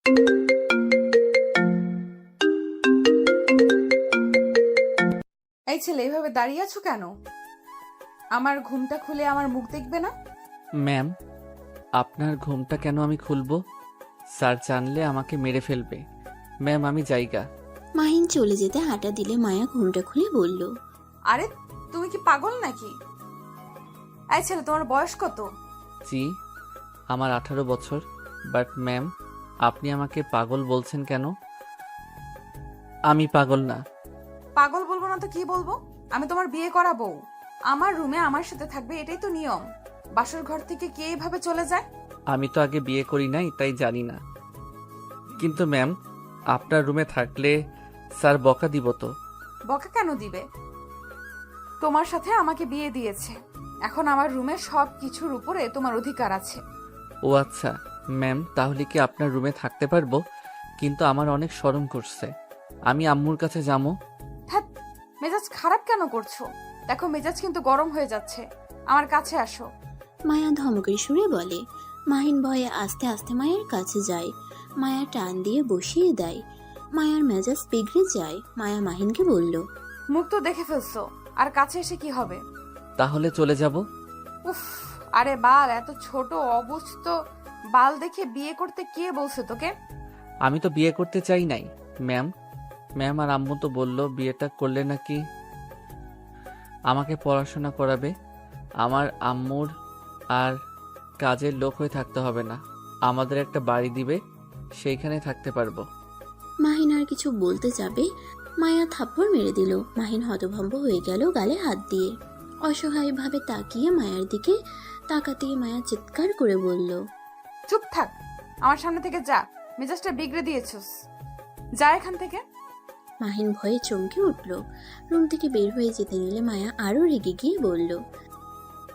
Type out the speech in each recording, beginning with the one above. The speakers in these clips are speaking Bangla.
এই ছেলে, এভাবে দাঁড়িয়ে আছো কেন? আমার ঘুমটা খুলে আমার মুখ দেখবে না? ম্যাম, আপনার ঘুমটা কেন আমি খুলবো? স্যার জানলে আমাকে মেরে ফেলবে। ম্যাম, আমি জায়গা। মাহিন চলে যেতে হাঁটা দিলে মায়া ঘুমটা খুলে বলল, আরে তুমি কি পাগল নাকি? এই ছেলে, তোমার বয়স কত? জি, আমার 18 বছর। বাট ম্যাম, আপনি আমাকে পাগল বলছেন কেন? আমি পাগল না। পাগল বলবো না তো কি বলবো? আমি তোমার বিয়ে করা বউ। আমার রুমে আমার সাথে থাকবে, এটাই তো নিয়ম। বাসর ঘর থেকে কে এভাবে চলে যায়? আমি তো আগে বিয়ে করি নাই, তাই জানি না। কিন্তু ম্যাম, আপনার রুমে থাকলে স্যার বকা দিব তো। বকা কেন দিবে? তোমার সাথে আমাকে বিয়ে দিয়েছে, এখন আমার রুমের সব কিছুর উপরে তোমার অধিকার আছে। ও আচ্ছা ম্যাম, তাহলে কি আপনার রুমে থাকতে পারবো? কিন্তু আমার অনেক শরম করছে। আমি আম্মুর কাছে যাবো। হ্যাঁ, মেজাজ খারাপ কেন করছো? দেখো, মেজাজ কিন্তু গরম হয়ে যাচ্ছে। আমার কাছে আসো। মায়া ধমকের সুরে বলে। মাহিন ভয়ে আস্তে আস্তে মায়ের কাছে যায়। মায়া টান দিয়ে বসিয়ে দেয়। মায়ার মেজাজ বিগড়ে যায়। মায়া মাহিনকে বলল, মুখ তো দেখে ফেলছো, আর কাছে এসে কি হবে? তাহলে চলে যাব। উফ, আরে বাল, এত ছোট অবুঝ বাল দেখে বিয়ে করতে কে বলছে তোকে? আমি তো বিয়ে করতে চাই নাই ম্যাম। ম্যাম, আর আম্মু তো বললো বিয়েটা করলে নাকি আমাকে পড়াশোনা করাবে। আমার আম্মুর আর কাজের লোক হয়ে থাকতে হবে না, আমাদের একটা বাড়ি দিবে, সেইখানে থাকতে পারবো। মাহিন আর কিছু বলতে যাবে, মায়া থাপ্পড় মেরে দিল। মাহিন হতভম্ব হয়ে গেল গালে হাত দিয়ে। অসহায়ভাবে তাকিয়ে মায়ার দিকে তাকাতেই মায়া চিৎকার করে বলল, চুপ থাক, আমার সামনে থেকে যা। মেজাজটা বিগড়ে দিয়েছস, যা এখান থেকে। মাহিন ভয়ে চমকে উঠল। রুম থেকে বের হয়ে যেতে নিলে মায়া আরো রেগে গিয়ে বলল,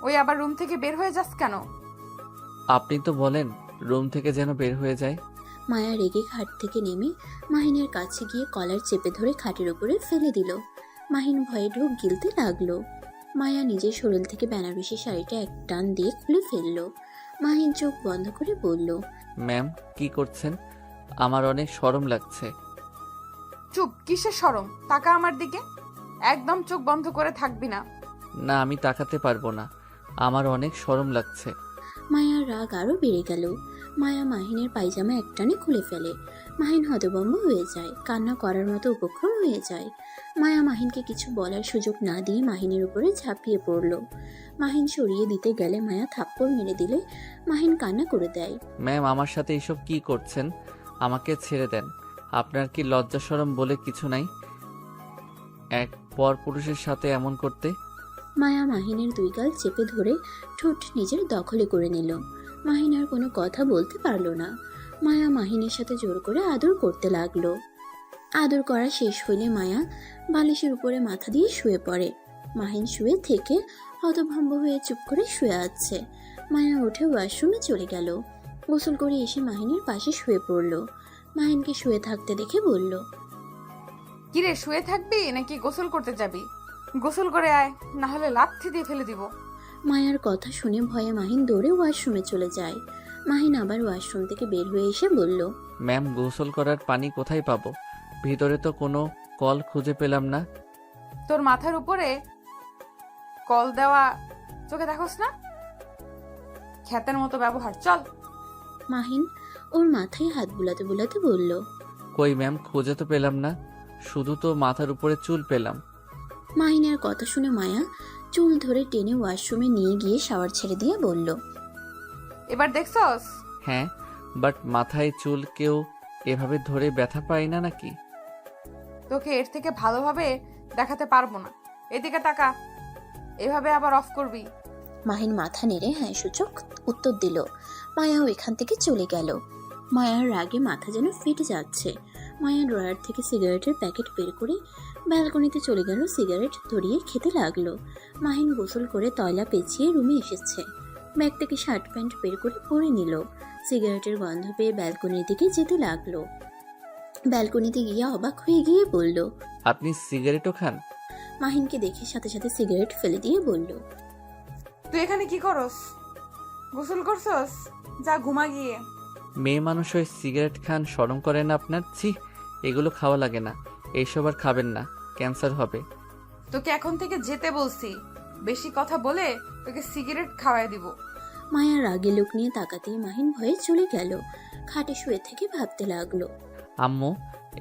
ওই আবার রুম থেকে বের হয়ে যাস কেন? আপনি তো বলেন রুম থেকে যেন বের হয়ে যায়। মায়া রেগে খাট থেকে নেমে মাহিনের কাছে গিয়ে কলার চেপে ধরে খাটের উপরে ফেলে দিল। মাহিন ভয়ে ঢোক গিলতে লাগলো। মায়া নিজের শরীর থেকে বেনারসি শাড়িটা এক টান দিয়ে খুলে ফেললো। মাহিন চোখ বন্ধ করে বলল, ম্যাম, কি করছেন? আমার অনেক শরম লাগছে। চুপ, কিসের শরম? তাকা আমার দিকে। একদম চোখ বন্ধ করে থাকবি না। না, আমি তাকাতে পারবো না, আমার অনেক শরম লাগছে। মায়ার রাগ আরো বেড়ে গেল। মায়া মাহিনের পায়জামা একটানে খুলে ফেলে। মাহিন হতভম্ব হয়ে যায়, কান্না করার মতো উপক্রম হয়ে যায়। মায়া মাহিনকে কিছু বলার সুযোগ না দিয়ে মাহিনের উপরে ঝাঁপিয়ে পড়ল। মাহিন সরিয়ে দিতে গেলে মায়া থাপ্পড় মেরে দিলে মাহিন কান্না করে দেয়। ম্যাম, আমার সাথে এসব কি করছেন? আমাকে ছেড়ে দেন। আপনার কি লজ্জা শরম বলে কিছু নাই এক পরপুরুষের সাথে এমন করতে? মায়া মাহিনের দুই গাল চেপে ধরে ঠোঁট নিজের দখলে করে নিল। মাহিন আর কোনো কথা বলতে পারল না। মায়া মাহিনের সাথে জোর করে আদর করতে লাগলো। আদর করা শেষ হলে মায়া বালিশের উপরে মাথা দিয়ে শুয়ে পড়ে। মাহিন শুয়ে থেকে হতভম্ব হয়ে চুপ করে শুয়ে আছে। মায়া উঠে ওয়াশরুমে চলে গেল। গোসল করে এসে মাহিনের পাশে শুয়ে পড়ল। মাহিনকে শুয়ে থাকতে দেখে বলল, কিরে, শুয়ে থাকবি নাকি গোসল করতে যাবি? গোসল করে আয়, না হলে লাথি দিয়ে ফেলে দিব। মায়ার কথা শুনে ভয়ে মাহিন দৌড়ে ওয়াশরুমে চলে যায়। মাহিন আবার ওয়াশরুম থেকে বের হয়ে এসে বলল, ম্যাম, গোসল করার পানি কোথায় পাবো? ভিতরে তো কোনো কল খুঁজে পেলাম না। তোর মাথার উপরে কল দেওয়া চোখে দেখোস না? খ্যাতের মতো ব্যবহার, চল। মাহিন ওর মাথায় হাত বুলাতে বুলাতে বলল, কই ম্যাম, খুঁজে তো পেলাম না, শুধু তো মাথার উপরে চুল পেলাম। মাহিনের কথা শুনে মায়া চুল ধরে টেনে ওয়াশরুমে নিয়ে গিয়ে শাওয়ার ছেড়ে দিয়ে বলল, এবার দেখছস? হ্যাঁ, বাট মাথায় চুল কেউ এভাবে ধরে ব্যথা পায় না নাকি? তোকে এর থেকে ভালোভাবে দেখাতে পারবো না। এদিকে তাকা, এভাবে আবার অফ করবি? মাহিন মাথা নেড়ে হ্যাঁ সূচক উত্তর দিল। মায়াও এখান থেকে চলে গেল। মায়ার রাগে মাথা যেন ফেটে যাচ্ছে। মায়া ড্রয়ার থেকে সিগারেটের প্যাকেট বের করে ব্যালকনিতে চলে গেল, সিগারেট ধরিয়ে খেতে লাগলো। মাহিন গোসল করে তয়লা পেঁচিয়ে রুমে এসেছে। ব্যাগ থেকে শার্ট প্যান্ট বের করে পরে নিল। সিগারেটের গন্ধ পেয়ে ব্যালকনির দিকে যেতে লাগলো। ব্যালকনিতে গিয়ে অবাক হয়ে গিয়ে বলল, আপনি সিগারেটও খান? মাহিনকে দেখে সাথে সাথে সিগারেট ফেলে দিয়ে বলল, তুই এখানে কি করস? গোসল করছস? যা ঘুমা গিয়ে। মেয়ে মানুষ হয়ে সিগারেট খান, শরম করে না আপনার? ছি, এগুলো খাওয়া লাগে না। এইসব আর খাবেন না, ক্যান্সার হবে। তোকে এখন থেকে যেতে বলছি। বেশি কথা বলে তোকে সিগারেট খাওয়াই দিব। মায়া রাগে লোক নিয়ে তাকাতেই মাহিন ভয়ে চলে গেল। খাটে শুয়ে থেকে ভাবতে লাগলো। আম্মু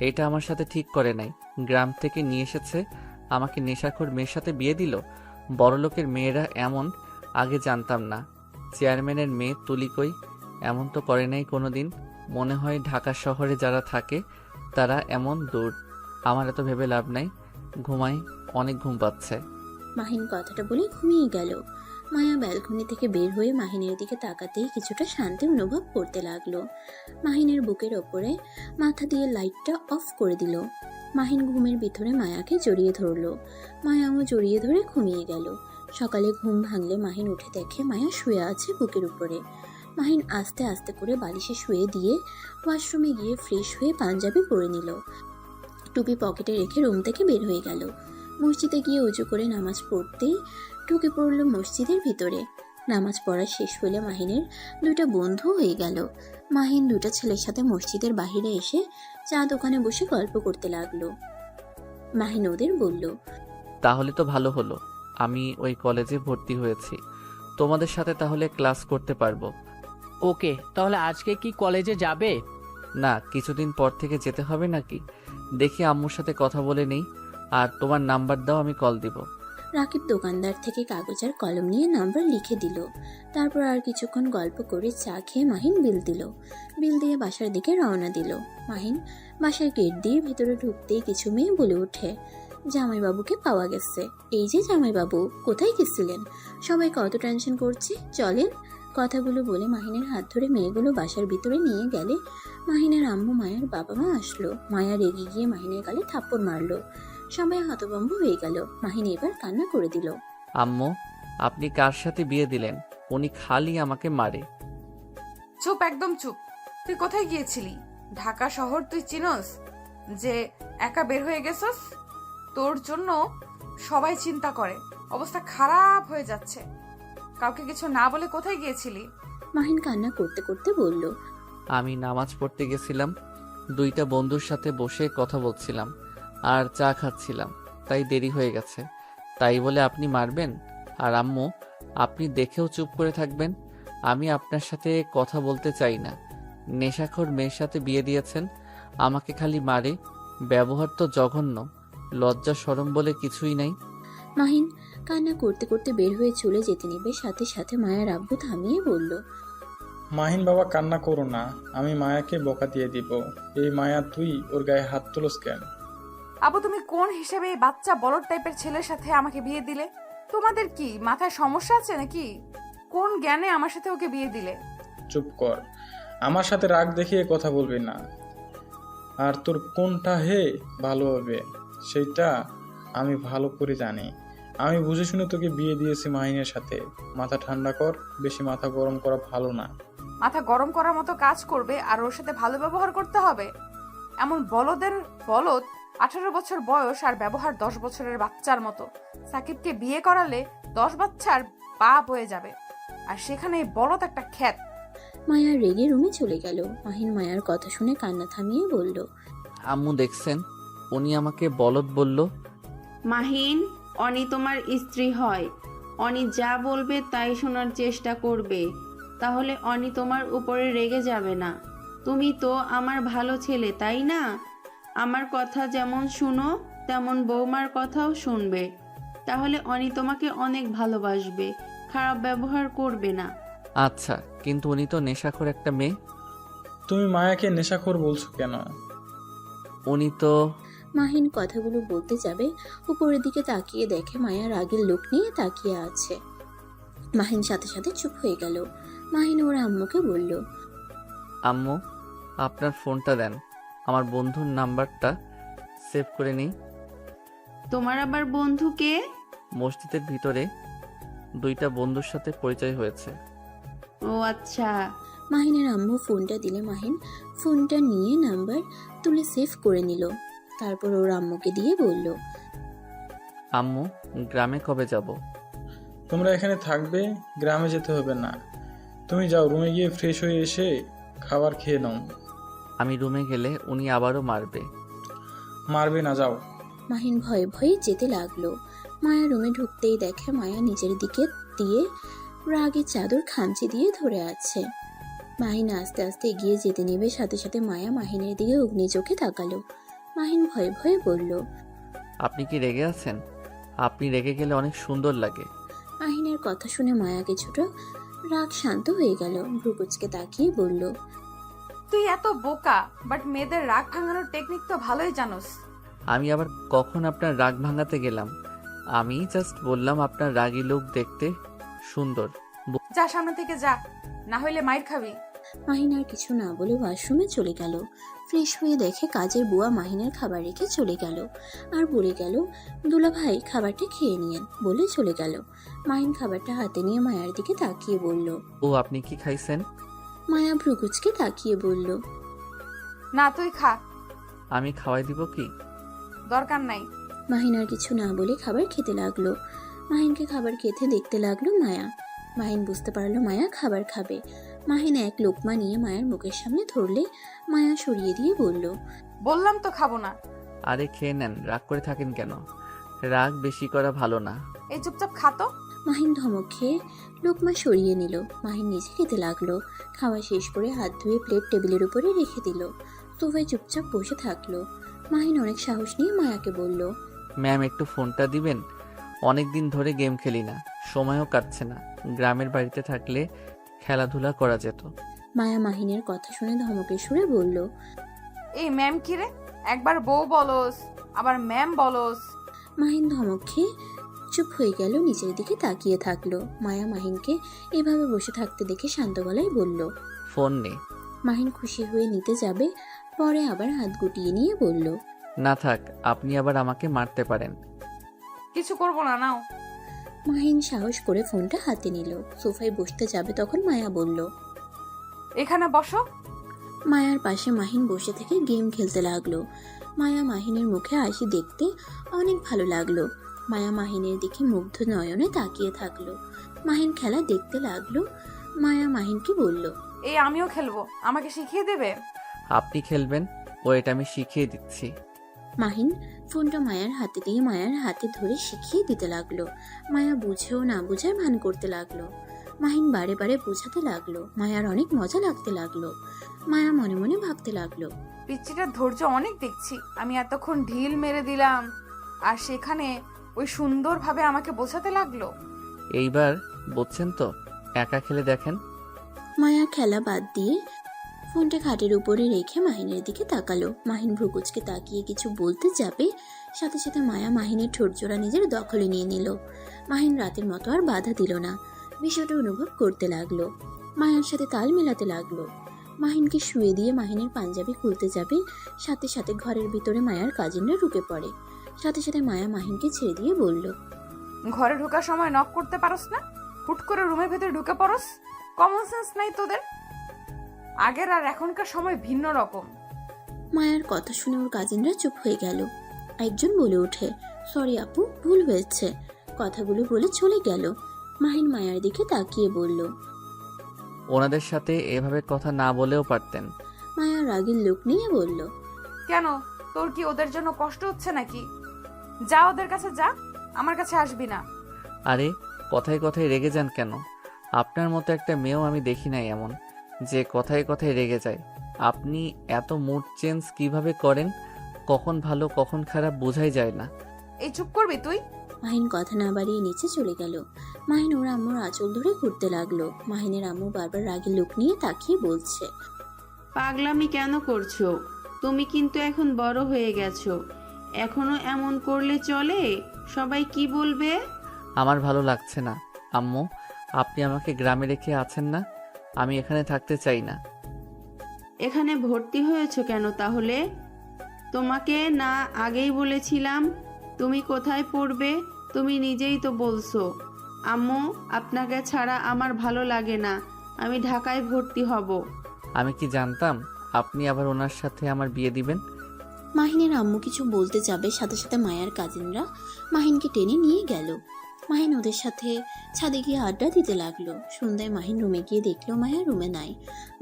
এটা আমার সাথে ঠিক করে নাই। গ্রাম থেকে নিয়ে এসেছে, আমাকে নেশাখোর মেয়ের সাথে বিয়ে দিল। বড়লোকের মেয়েরা এমন, আগে জানতাম না। চেয়ারম্যানের মেয়ে তুলি কই, এমন তো করে নাই কোনোদিন। মনে হয় ঢাকা শহরে যারা থাকে তারা এমন দূর। আমার এত ভেবে লাভ নাই, ঘুমাই, অনেক ঘুম পাচ্ছে। মাহিন কথাটা বলে ঘুমিয়ে গেল। মায়া ব্যালকনি থেকে বের হয়ে মাহিনের দিকে তাকাতেই কিছুটা শান্তি অনুভব করতে লাগলো। মাহিনের বুকের ওপরে মাথা দিয়ে লাইটটা অফ করে দিল। মাহিন ঘুমের ভিতরে মায়াকে জড়িয়ে ধরলো। মায়াও জড়িয়ে ধরে ঘুমিয়ে গেল। সকালে ঘুম ভাঙলে মাহিন উঠে দেখে মায়া শুয়ে আছে বুকের উপরে। মাহিন আস্তে আস্তে করে বালিশে শুয়ে দিয়ে ওয়াশরুমে গিয়ে ফ্রেশ হয়ে পাঞ্জাবি পরে নিল। টুপি পকেটে রেখে রুম থেকে বের হয়ে গেল। মসজিদে গিয়ে উজু করে নামাজ পড়তেই ঢুকে পড়ল মসজিদের ভিতরে। নামাজ পড়া শেষ হলে মাহিনের দুইটা বন্ধু হয়ে গেল। মাহিন দুটা ছেলের সাথে মসজিদের বাহিরে এসে চা দোকানে বসে গল্প করতে লাগলো। মাহিন ওদের বলল, তাহলে তো ভালো হলো, আমি ওই কলেজে ভর্তি হয়েছি। তোমাদের সাথে তাহলে ক্লাস করতে পারবো। ওকে, তাহলে আজকে কি কলেজে যাবে? না, কিছুদিন পর থেকে যেতে হবে নাকি? দেখি আম্মুর সাথে কথা বলে নেই। আর তোমার নাম্বার দাও, আমি কল দিব। রাকিব দোকানদার থেকে কাগজ আর কলম নিয়ে নাম্বার লিখে দিল। তারপর আর কিছুক্ষণ গল্প করে চা খেয়ে মাহিন বিল দিল। বিল দিয়ে বাসার দিকে রওনা দিল। মাহিন বাসার গেট দিয়ে ভেতরে ঢুকতেই কিছু মেয়ে বলে ওঠে, জামাইবাবুকে পাওয়া গেছে। এই যে জামাইবাবু, কোথায় গেছিলেন? সবাই কত টেনশন করছে, চলেন। কথাগুলো বলে মাহিনের হাত ধরে মেয়েগুলো বাসার ভিতরে নিয়ে গেলে মাহিনের আম্মু মায়ের বাবা মা আসলো। মায়া রেগে গিয়ে মাহিনের গালে থাপ্পড় মারলো। সবাই হতভম্ব হয়ে গেল। মাহিন এবার কান্না করে দিল। আম্মু, আপনি কার সাথে বিয়ে দিলেন? উনি খালি আমাকে মারে। চুপ, একদম চুপ। তুই কোথায় গিয়েছিলি? ঢাকা শহর তুই চিনস যে একা বের হয়ে গেছস? তোর জন্য সবাই চিন্তা করে, অবস্থা খারাপ হয়ে যাচ্ছে। কাউকে কিছু না বলে কোথায় গিয়েছিলি? মাহিন কান্না করতে করতে বলল, আমি নামাজ পড়তে গেছিলাম, দুইটা বন্ধুর সাথে বসে কথা বলছিলাম আর চা খাচ্ছিলাম, তাই দেরি হয়ে গেছে। তাই বলে আপনি মারবেন? আর আম্মু, আপনি দেখেও চুপ করে থাকবেন? আমি আপনার সাথে কথা বলতে চাই না। নেশাখোর মেয়ের সাথে বিয়ে দিয়েছেন, আমাকে খালি মারে। ব্যবহার তো জঘন্য, লজ্জা শরম বলে কিছুই নাই। মাহিন কান্না করতে করতে বের হয়ে চলে যেতে নেবে, সাথে সাথে মায়ের আব্বু থামিয়ে বলল, মাহিন বাবা, কান্না করো না, আমি মায়াকে বকা দিয়ে দিব। এই মায়া, তুই ওর গায়ে হাত তুলস কেন? আবু, তুমি কোন হিসেবে এই বাচ্চা বলদ টাইপের ছেলের সাথে আমাকে বিয়ে দিলে? তোমাদের কি মাথায় সমস্যা আছে নাকি? কোন জ্ঞানে আমার সাথে ওকে বিয়ে দিলে? চুপ কর, আমার সাথে রাগ দেখিয়ে কথা বলবি না। আর তোর কোনটা হে ভালো হবে সেটা আমি ভালো করে জানি। আমি বুঝে শুনে তোকে বিয়ে দিয়েছি মাহিনের সাথে। মাথা ঠান্ডা কর, বেশি মাথা গরম করা ভালো না। মাথা গরম করার মতো কাজ করবে আর ওর সাথে ভালো ব্যবহার করতে হবে? এমন বলদের বলদ, 18 বছর বয়স আর ব্যবহার 10 বছরের বাচ্চার মতো। সাকিবকে বিয়ে করালে 10 বাচ্চার বাপ হয়ে যাবে, আর সেখানে এই বলদ একটা খ্যাত। মায়া রেগে রুমে চলে গেল। মাহিন মায়ার কথা শুনে কান্না থামিয়ে বলল, আম্মু দেখছেন, উনি আমাকে বলদ বলল। মাহিন, অনি তোমার স্ত্রী হয়। অনি যা বলবে তাই শোনার চেষ্টা করবে, তাহলে অনি তোমার উপরে রেগে যাবে না। তুমি তো আমার ভালো ছেলে, তাই না? আমার কথা যেমন শুনো তেমন বৌমার কথাও শুনবে, তাহলে অনি তোমাকে অনেক ভালোবাসবে, খারাপ ব্যবহার করবে না। আচ্ছা, কিন্তু উনি তো নেশাখোর একটা মেয়ে। তুমি মায়াকে নেশাখোর বলছো কেন? উনি তো। মাহিন কথাগুলো বলতে যাবে, উপরের দিকে তাকিয়ে দেখে মায়া রাগের লোক নিয়ে তাকিয়ে আছে। মাহিন সাথে সাথে চুপ হয়ে গেল। মাহিন ওর আম্মুকে বলল, আম্মু, আপনার ফোনটা দেন, আমার বন্ধুর নাম্বারটা সেভ করে নিই। তোমার আবার বন্ধু কে? মসজিদের ভিতরে দুইটা বন্ধুর সাথে পরিচয় হয়েছে। ও আচ্ছা। মাহিনের আম্মু ফোনটা দিলে মাহিন ফোনটা নিয়ে নাম্বার তুলে সেভ করে নিল। তারপর ওর আম্মুকে দিয়ে বলল, আম্মু, গ্রামে কবে যাব? তোমরা এখানে থাকবে, গ্রামে যেতে হবে না। তুমি যাও, রুমে গিয়ে ফ্রেশ হয়ে এসে খাবার খেয়ে নাও। আমি রুমে গেলে উনি আবারও মারবে। মারবে না, যাও। মাহিন ভয়ে ভয়ে যেতে লাগলো। মায়া রুমে ঢুকতেই দেখে মায়া নিজের দিকে দিয়ে রাগে চাদর খামচি দিয়ে ধরে আছে। মাহিন আস্তে আস্তে এগিয়ে যেতে নেবে, সাথে সাথে মায়া মাহিনের দিকে অগ্নি চোখে তাকালো। মাহিন ভয়ে ভয়ে বলল, আপনি কি রেগে আছেন? আপনি রেগে গেলে অনেক সুন্দর লাগে। মাহিনের কথা শুনে মায়া কিছুটা রাগ শান্ত হয়ে গেল। ভ্রুকুচকে তাকিয়ে বলল, তুই এত বোকা, বাট মেয়েদের রাগ ভাঙানোর টেকনিক তো ভালোই জানোস। আমি আবার কখন আপনার রাগ ভাঙাতে গেলাম? আমি জাস্ট বললাম আপনার রাগী লোক দেখতে সুন্দর। যা সামনে থেকে যা, না হইলে মাইর খাবি। মাহিন আর কিছু না বলে ওয়াশরুমে চলে গেল। ফ্রেশ হয়ে দেখে কাজের বুয়া মাহিনের খাবার রেখে চলে গেল আর বলে গেল, দুলা ভাই খাবারটা খেয়ে নিয়েন বলে চলে গেল। মাহিন খাবারটা হাতে নিয়ে মায়ার দিকে তাকিয়ে বলল। ও, আপনি কি খাইছেন? মায়া ভ্রুকুচকে তাকিয়ে বলল, না তুই খা, আমি খাওয়াই দিব কি? দরকার নাই। মাহিন আর কিছু না বলে খাবার খেতে লাগলো। মাহিনকে খাবার খেতে দেখতে লাগলো মায়া। মাহিন বুঝতে পারলো মায়া খাবার খাবে। মাহিন এক লোকমা নিয়ে মায়ার মুখের সামনে ধরলে মায়া সরিয়ে দিয়ে বলল, বললাম তো খাবো না। আরে খেয়ে নেন, রাগ করে থাকেন কেন? রাগ বেশি করা ভালো না। এই চুপচাপ খাতো। মাহিন ধমক খেয়ে লোকমা সরিয়ে নিল। মাহিন নিজে খেতে লাগলো। খাওয়া শেষ করে হাত ধুয়ে প্লেট টেবিলের উপরে রেখে দিল। সোফায় চুপচাপ বসে থাকলো। মাহিন অনেক সাহস নিয়ে মায়াকে বলল, ম্যাম, একটু ফোনটা দিবেন? অনেক দিন ধরে গেম খেলি না, সময়ও কাটছে না। গ্রামের বাড়িতে থাকলে খেলাধুলা করা যেত। মায়া মাহিনের কথা শুনে ধমকের সুরে বলল, এই ম্যাম কি রে? একবার বউ বলস, আবার ম্যাম বলস। মাহিন ধমক খেয়ে চুপ হয়ে গেল, নিচের দিকে তাকিয়ে থাকলো। মায়া মাহিনকে এভাবে বসে থাকতে দেখে শান্ত গলায় বলল। ফোন নেই। মাহিন খুশি হয়ে নিতে যাবে, পরে আবার হাত গুটিয়ে নিয়ে বলল, না থাক, আপনি আবার আমাকে মারতে পারেন। কিছু করবো না, নাও। মাহিন সাহস করে ফোনটা হাতে নিল। সোফায় বসতে যাবে তখন মায়া বলল। এখানে বসো। মায়ার পাশে মাহিন বসে থেকে গেম খেলতে লাগলো। মায়া মাহিনের মুখে হাসি দেখতে অনেক ভালো লাগলো। মায়া মাহিনের দিকে মুগ্ধ নয়নে তাকিয়ে থাকলো। মাহিন খেলা দেখতে লাগলো। মায়া মাহিনকে বলল, এই আমিও খেলবো, আমাকে শিখিয়ে দেবে? আপনি খেলবেন? ওয়েট, আমি শিখিয়ে দিচ্ছি। মাহিন ফোনটা মায়ার হাতে দিয়ে মায়ার হাতে ধরে শিখিয়ে দিতে লাগলো। মায়া বুঝেও না বুঝার ভান করতে লাগলো। মাহিন বারে বারে বোঝাতে লাগলো। মায়ার অনেক মজা লাগতে লাগলো। মায়া মনে মনে ভাবতে লাগলো, পিচ্চিটার ধৈর্য অনেক দেখছি। আমি এতক্ষণ ঢিল মেরে দিলাম, আর সেখানে ওই সুন্দরভাবে আমাকে বোঝাতে লাগলো। এইবার বুঝছেন তো? একা খেলে দেখেন। মায়া খেলা বাদ দিয়ে ফোনটা খাটের উপরে রেখে মাহিনের দিকে তাকালো। মাহিন ভ্রুকুচকে তাকিয়ে কিছু বলতে যাবে, সাথে সাথে মায়া মাহিনের ঠোঁটজোড়া নিজের দখলে নিয়ে নিল। মাহিন রাতের মতো আর বাধা দিল না, বিষয়টা অনুভব করতে লাগলো। মায়ার সাথে তাল মেলাতে লাগলো। মাহিনকে শুয়ে দিয়ে মাহিনের পাঞ্জাবি খুলতে যাবে, সাথে সাথে ঘরের ভিতরে মায়ার কাজিনরা ঢুকে পড়ে। সাথে সাথে মায়া মাহিনকে ছেড়ে দিয়ে বলল, ঘরে ঢোকার সময় নক করতে পারস না? হুট করে রুমের ভেতরে ঢুকে পড়স? কমন সেন্স নাই তোদের? আগের আর এখনকার সময় ভিন্ন রকম। মায়ার কথা শুনে ওর কাজিনরা চুপ হয়ে গেল। একজন বলে ওঠে, সরি আপু, ভুল হয়েছে। কথাগুলো বলে চলে গেল। মাহিন মায়ার দিকে তাকিয়ে বলল, ওনাদের সাথে এভাবে কথা না বলেও পারতেন। মায়া রাগের লোক নিয়ে বলল, কেন, তোর কি ওদের জন্য কষ্ট হচ্ছে নাকি? যা ওদের কাছে যা, আমার কাছে আসবি না। আরে, কথায় কথায় রেগে যান কেন? আপনার মতো একটা মেয়েও আমি দেখি নাই এমন, যে কথায় কথায় রেগে যায়। আপনি এত মুড চেঞ্জ কিভাবে করেন? কখন ভালো কখন খারাপ বোঝাই যায় না। এই চুপ করবি তুই? মাহিন কথা না বাড়িয়ে নিচে চলে গেল। মাহিন ওর আম্মুর আঁচল ধরে ঘুরতে লাগলো। মাহিনের আম্মু বারবার রাগের লোক নিয়ে তাকিয়ে বলছে, পাগলামি কেন করছো? তুমি কিন্তু এখন বড় হয়ে গেছো। এখনো এমন করলে চলে? সবাই কি বলবে? আমার ভালো লাগছে না। আম্মু, আপনি আমাকে গ্রামে রেখে আছেন না? আমি এখানে থাকতে চাই না। এখানে ভর্তি হয়েছো কেন তাহলে? তোমাকে না আগেই বলেছিলাম তুমি কোথায় পড়বে? তুমি নিজেই তো বলছো, আম্মু আপনাকে ছাড়া আমার ভালো লাগে না, আমি ঢাকায় ভর্তি হব। আমি কি জানতাম আপনি আবার ওনার সাথে আমার বিয়ে দিবেন? মাহিনের আম্মু কিছু বলতে যাবে, সাথে সাথে মায়ার কাজিনরা মাহিনকে টেনে নিয়ে গেল। মাহিন ওদের সাথে ছাদে গিয়ে আড্ডা দিতে লাগলো। সন্ধ্যায় মাহিন রুমে গিয়ে দেখলো মায়া রুমে নাই।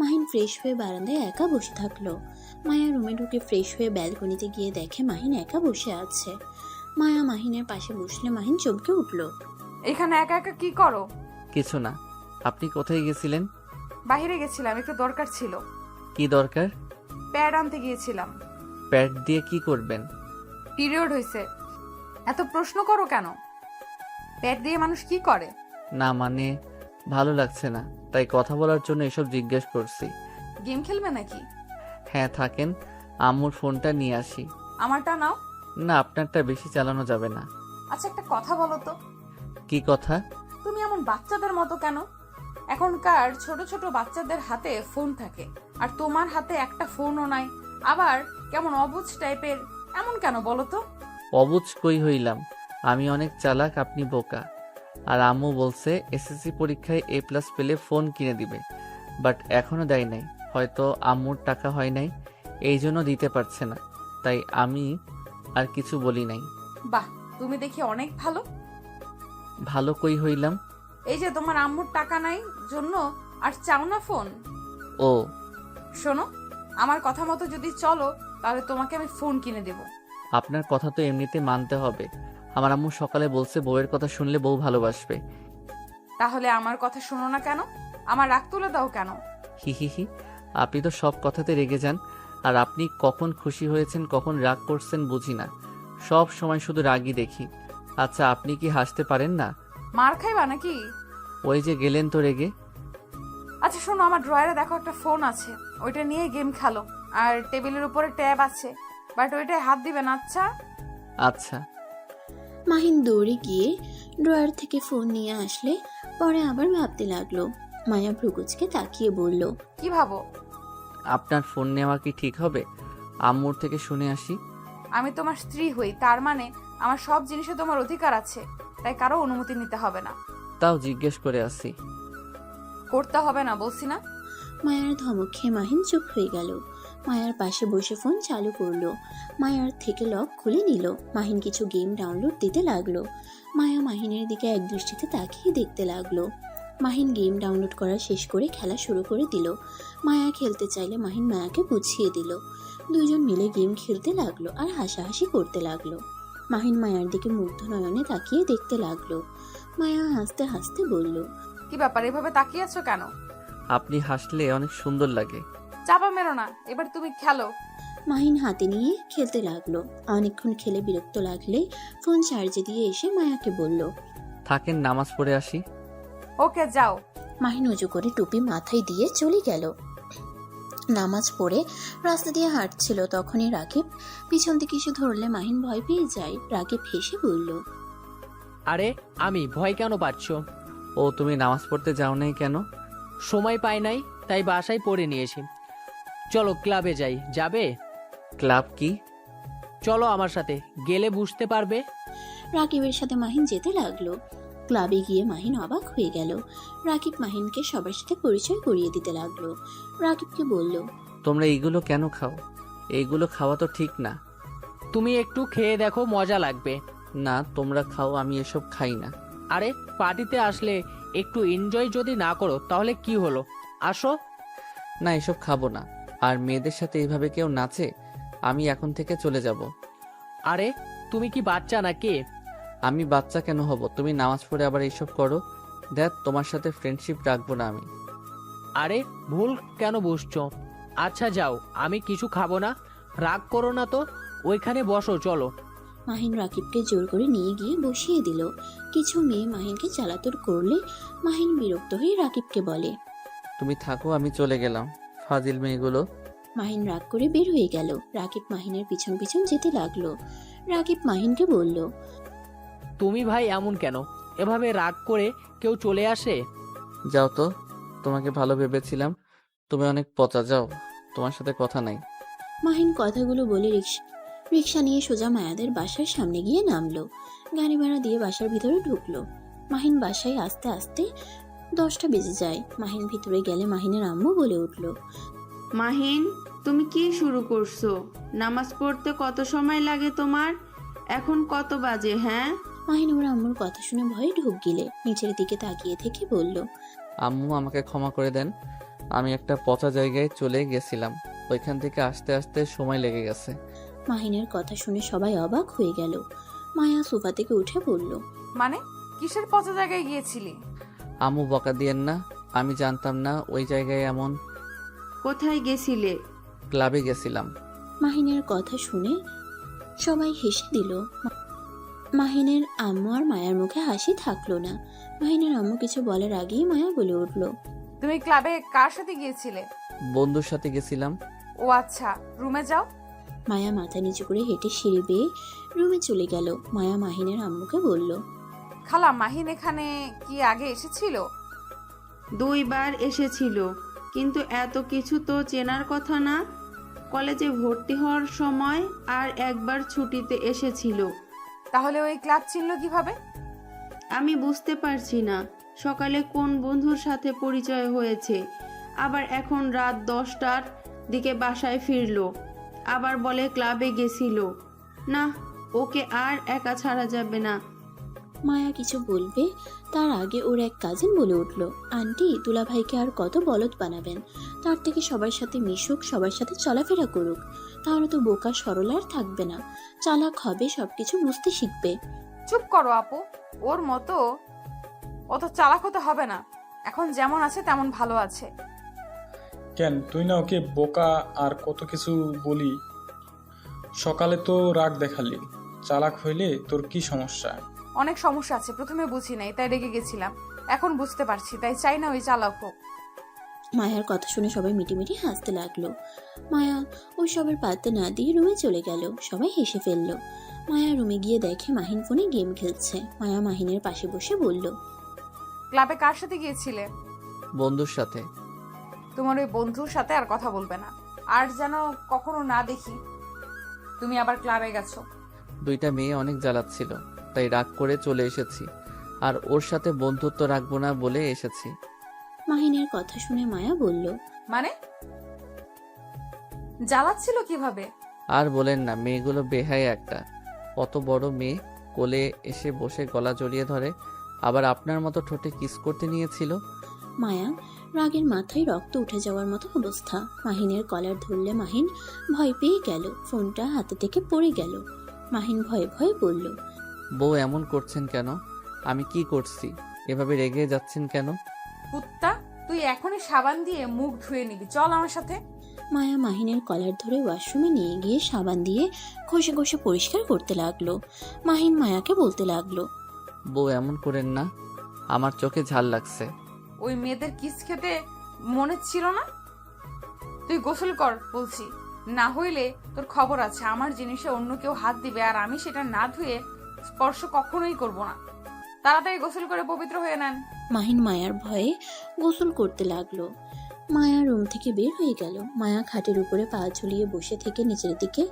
মাহিন ফ্রেশ হয়ে বারান্দায় একা বসে থাকলো। মায়া রুমে ঢুকে ফ্রেশ হয়ে ব্যালকনিতে গিয়ে দেখে মাহিন একা বসে আছে। মায়া মাহিনের পাশে বসলে মাহিন চমকে উঠল। এখানে একা একা কি করো? কিছু না। আপনি কোথায় গেছিলেন? বাইরে গেছিলাম, একটু দরকার ছিল। কি দরকার? প্যাড আনতে গিয়েছিলাম। প্যাড দিয়ে কি করবেন? পিরিয়ড হয়েছে। এত প্রশ্ন করো কেন? প্যাড দিয়ে মানুষ কি করে? না মানে ভালো লাগছে না, তাই কথা বলার জন্য এসব জিজ্ঞেস করছি। গেম খেলবে নাকি? হ্যাঁ থাকেন, আম্মুর ফোনটা নিয়ে আসি। আমারটা নাও। না, আপনারটা বেশি চালানো যাবে না। আচ্ছা একটা কথা বলো তো, কি কথা? তুমি এমন বাচ্চাদের মতো কেন? এখনকার ছোট ছোট বাচ্চাদের হাতে ফোন থাকে, আর তোমার হাতে একটা ফোনও নাই। আবার কেমন অবুঝ টাইপের, এমন কেন বলো তো? অবুঝ কই হইলাম, আমি অনেক চালাক, আপনি বোকা। আর আম্মু বলছে এসএসসি পরীক্ষায় A+ পেলে ফোন কিনে দিবে, বাট এখনো দেয় নাই। হয়তো আম্মুর টাকা হয় নাই, এই জন্য দিতে পারছে না, তাই আমি আর কিছু বলি নাই। বাহ, তুমি দেখি অনেক ভালো। ভালো কই হইলাম? এই যে তোমার আম্মুর টাকা নাই জন্য আর চাও না ফোন। ও শোনো, আমার কথা মতো যদি চলো তাহলে তোমাকে আমি ফোন কিনে দেব। আপনার কথা তো এমনিতে মানতে হবে। আমার আম্মু সকালে বলছে বউয়ের কথা শুনলে বউ ভালোবাসবে। তাহলে আমার কথা শোনো না কেন? আমার রাগ তুলে দাও কেন? হি হি হি, আপনি তো সব কথাতে রেগে যান, আর আপনি কখন খুশি হয়েছেন কখন রাগ করছেন বুঝি না, সব সময় শুধু রাগই দেখি। আচ্ছা আপনি কি হাসতে পারেন না? মার খাইবা নাকি? ওই যে গেলেন তো রেগে। আচ্ছা শোনো, আমার ড্রয়ারে দেখো একটা ফোন আছে, ওইটা নিয়ে গেম খেলো। আর টেবিলের উপরে ট্যাব আছে, বাট ওইটায় হাত দিবে না। আচ্ছা আচ্ছা। মাহিন দৌড়ে গিয়ে ড্রয়ার থেকে ফোন নিয়ে আসলে পরে আবার ভাবতে লাগলো। মায়া ভ্রুকুচকে তাকিয়ে বলল, কি ভাবো? আপনার ফোন নেওয়া কি ঠিক হবে? আম্মুর থেকে শুনে আসি। আমি তোমার স্ত্রী হই, তার মানে আমার সব জিনিসে তোমার অধিকার আছে, তাই কারো অনুমতি নিতে হবে না। তাও জিজ্ঞেস করে আসি। করতে হবে না বলছি না? মায়ার ধমক খেয়ে মাহিন চুপ হয়ে গেল। মায়ার পাশে বসে ফোন চালু করলো। মায়ার থেকে লক খুলে নিল। মাহিন কিছু গেম ডাউনলোড দিতে লাগলো। মায়া মাহিনের দিকে এক দৃষ্টিতে তাকিয়ে দেখতে লাগলো। মাহিন গেম ডাউনলোড করা শেষ করে খেলা শুরু করে দিল। মায়া খেলতে চাইলে মাহিন মায়াকে বুঝিয়ে দিল। দুজন মিলে গেম খেলতে লাগলো আর হাসাহাসি করতে লাগলো। মাহিন মায়ার দিকে মুগ্ধ নয়নে তাকিয়ে দেখতে লাগলো। মায়া হাসতে হাসতে বলল, কি ব্যাপার, এভাবে তাকিয়ে আছো কেন? আপনি হাসলে অনেক সুন্দর লাগে। চাপা মেরো না, এবার তুমি খেলো। মাহিন হাতে নিয়ে খেলতে লাগলো। অনেকক্ষণ খেলে বিরক্ত লাগলে ফোন চার্জে দিয়ে এসে মায়াকে বলল, থাকেন, নামাজ পড়ে আসি। ওকে যাও। মাহিন উঁচু করে টুপি মাথায় দিয়ে চলে গেল। নামাজ পড়ে রাস্তা দিয়ে হাঁটছিল, তখনই রাকিব পিছন থেকে এসে ধরলে মাহিন ভয় পেয়ে যায়। রাকিব হেসে বলল, আরে আমি ভয় কেন পাচ্ছ? ও তুমি নামাজ পড়তে যাও নাই কেন? সময় পাই নাই, তাই বাসায় পড়ে নিয়েছি। চলো ক্লাবে যাই, যাবে? ক্লাব কি? চলো আমার সাথে, গেলে বুঝতে পারবে। রাকিবের সাথে মাহিন যেতে লাগলো। ক্লাবে গিয়ে মাহিন অবাক হয়ে গেল। রাকিব মাহিনকে সবার সাথে পরিচয় করিয়ে দিতে লাগলো। রাকিবকে বলল, তোমরা এইগুলো কেন খাও? এইগুলো খাওয়া তো ঠিক না। তুমি একটু খেয়ে দেখো, মজা লাগবে। না তোমরা খাও, আমি এসব খাই না। আরে পার্টিতে আসলে একটু এনজয় যদি না করো তাহলে কি হলো? আসো। না এসব খাবো না। আর মেয়েদের সাথে এইভাবে কেউ নাচে? আমি এখন থেকে চলে যাব। আরে তুমি কি বাচ্চা নাকি? আমি বাচ্চা কেন হব? তুমি নামাজ পড়ে আবার এইসব করো। দেখ তোমার সাথে ফ্রেন্ডশিপ রাখবো না আমি। আরে ভুল কেন বুঝছো? আচ্ছা যাও, আমি কিছু খাবো না। রাগ করো না তো, ওইখানে বসো, চলো। মাহিন রাকিবকে জোর করে নিয়ে গিয়ে বসিয়ে দিল। কিছু মেয়ে মাহিনকে চালাতর করলে মাহিন বিরক্ত হয়ে রাকিবকে বলে, তুমি থাকো, আমি চলে গেলাম। ফাজিল মেয়েগুলো। মাহিন রাগ করে বের হয়ে গেল। রাকিব মাহিনের পিছন পিছন যেতে লাগলো। রাকিব মাহিনকে বলল, তুমি ভাই এমন কেন? এভাবে রাগ করে কেউ চলে আসে? যাও তো, তোমাকে ভালো ভেবেছিলাম, তুমি অনেক পচা। যাও, তোমার সাথে কথা নাই। মাহিন কথাগুলো বলে রিক্সা নিয়ে সোজা মায়াদের বাসার সামনে গিয়ে নামলো। গাড়ি ভাড়া দিয়ে বাসার ভিতরে ঢুকলো। মাহিন বাসায় আসতে আসতে 10টা বেজে যায়। মাহিন ভিতরে গেলে মাহিনের আম্মু বলে উঠল, মাহিন, তুমি কি শুরু করছো? নামাজ পড়তে কত সময় লাগে তোমার? এখন কত বাজে? হ্যাঁ, মাহিন ওর আম্মুর কথা শুনে ভয়ে ঢুক গিলে নিচের দিকে তাকিয়ে থেকে বলল, আম্মু আমাকে ক্ষমা করে দেন। আমি একটা পচা জায়গায় চলে গেছিলাম, ওইখান থেকে আসতে আসতে সময় লেগে গেছে। মাহিনের কথা শুনে সবাই অবাক হয়ে গেল। মায়া সোফা থেকে উঠে বলল, মানে কিসের পচা জায়গায় গিয়েছিলি? আম্মু বকা দিয়েন না, আমি জানতাম না ওই জায়গায় এমন। কোথায় গেছিলে? ক্লাবে গেছিলাম। মাহিনের কথা শুনে সবাই হেসে দিল। মাহিনের আম্মু আর মায়ার মুখে হাসি থাকলো না। মাহিনের আম্মু কিছু বলার আগেই মায়া বলে উঠল, তুমি ক্লাবে কার সাথে গিয়েছিলে? বন্ধুর সাথে গেছিলাম। ও আচ্ছা, রুমে যাও। মায়া মাথা নিচু করে হেঁটে সিঁড়ি বেয়ে রুমে চলে গেল। মায়া মাহিনের আম্মুকে বলল, খালা, মাহিন এখানে কি আগে এসেছিল? 2 বার এসেছিল, কিন্তু এত কিছু তো চেনার কথা না। কলেজে ভর্তি হওয়ার সময় আর একবার ছুটিতে এসেছিল। তাহলে ওই ক্লাব চিনল কিভাবে? আমি বুঝতে পারছি না, সকালে কোন বন্ধুর সাথে পরিচয় হয়েছে, আবার এখন রাত 10টার দিকে বাসায় ফিরলো, আবার বলে ক্লাবে গেছিল। না, ওকে আর একা ছাড়া যাবে না। মায়া কিছু বলবে তার আগে ওর এক কাজিন বলে উঠল, আন্টি দুলাভাইকে আর কত বলদ বানাবেন? তার থেকে সবার সাথে মিশুক, সবার সাথে চলাফেরা করুক, তাহলে তো বোকা সরল আর থাকবে না, চালাক হবে, সবকিছু বুঝতে শিখবে। চুপ করো আপু, ওর মতো অত চালাক হতে হবে না। এখন যেমন আছে তেমন ভালো আছে। কেন তুই না ওকে বোকা আর কত কিছু বলি? সকালে তো রাগ দেখালি, চালাক হইলে তোর কি সমস্যা? অনেক সমস্যা আছে, প্রথমে বুঝি নাই তাই রেগে গেছিলাম, এখন বুঝতে পারছি তাই চাই না ওই চালাক হোক। মায়ার কথা শুনে সবাই মিটিমিটি হাসতে লাগলো। মায়া ওই সবার পাত্তা না দিয়ে রুমে চলে গেল। সবাই হেসে ফেললো। মায়া রুমে গিয়ে দেখে মাহিন ফোনে গেম খেলছে। মায়া মাহিনের পাশে বসে বলল, ক্লাবে কার সাথে গিয়েছিলে? বন্ধুর সাথে। তোমার ওই বন্ধুর সাথে আর কথা বলবে না, আর যেন কখনো না দেখি তুমি আবার ক্লাবে গেছো। 2টা মেয়ে অনেক জ্বালাচ্ছিল, তাই রাগ করে চলে এসেছি, আর ওর সাথে বন্ধুত্ব রাখবো না বলে এসেছি। মাহিনের কথা শুনে মায়া বলল, মানে জ্বালাচ্ছিল কিভাবে? আর বলেন না, মেয়েগুলো বেহায় একটা। কত বড় মেয়ে কোলে এসে বসে গলা জড়িয়ে ধরে, আবার আপনার মতো ঠোঁটে কিস করতে নিয়েছিল। মায়া রাগের মাথায় রক্ত উঠে যাওয়ার মতো অবস্থা। মাহিনের কলার ধরলে মাহিন ভয় পেয়ে গেল। ফোনটা হাতে থেকে পড়ে গেল। মাহিন ভয়ে ভয়ে বলল, বউ এমন করছেন কেন? আমি কি করছি? এভাবে রেগে যাচ্ছেন কেন? কুত্তা, তুই এখনই সাবান দিয়ে মুখ ধুয়ে নিবি, চল আমার সাথে। মায়া মাহিনের কলার ধরে ওয়াশরুমে নিয়ে গিয়ে সাবান দিয়ে ঘষে ঘষে পরিষ্কার করতে লাগলো। মাহিন মায়াকে বলতে লাগলো, বউ এমন করেন না, আমার চোখে ঝাল লাগছে। ওই মেয়েদের কিস খেতে মনে ছিল না? তুই গোসল কর বলছি, না হইলে তোর খবর আছে। আমার জিনিসে অন্য কেউ হাত দিবে আর আমি সেটা না ধুয়ে স্পর্শ কখনোই করব না। তাড়াতাড়ি গোসল করে পবিত্র হয়ে নেন। মাহিন মায়ার ভয়ে গোসল করতে লাগলো। মায়া রুম থেকে বের হয়ে গেল। মায়া খাটের উপরে পা ঝুলিয়ে বসে থেকে নিচের দিকে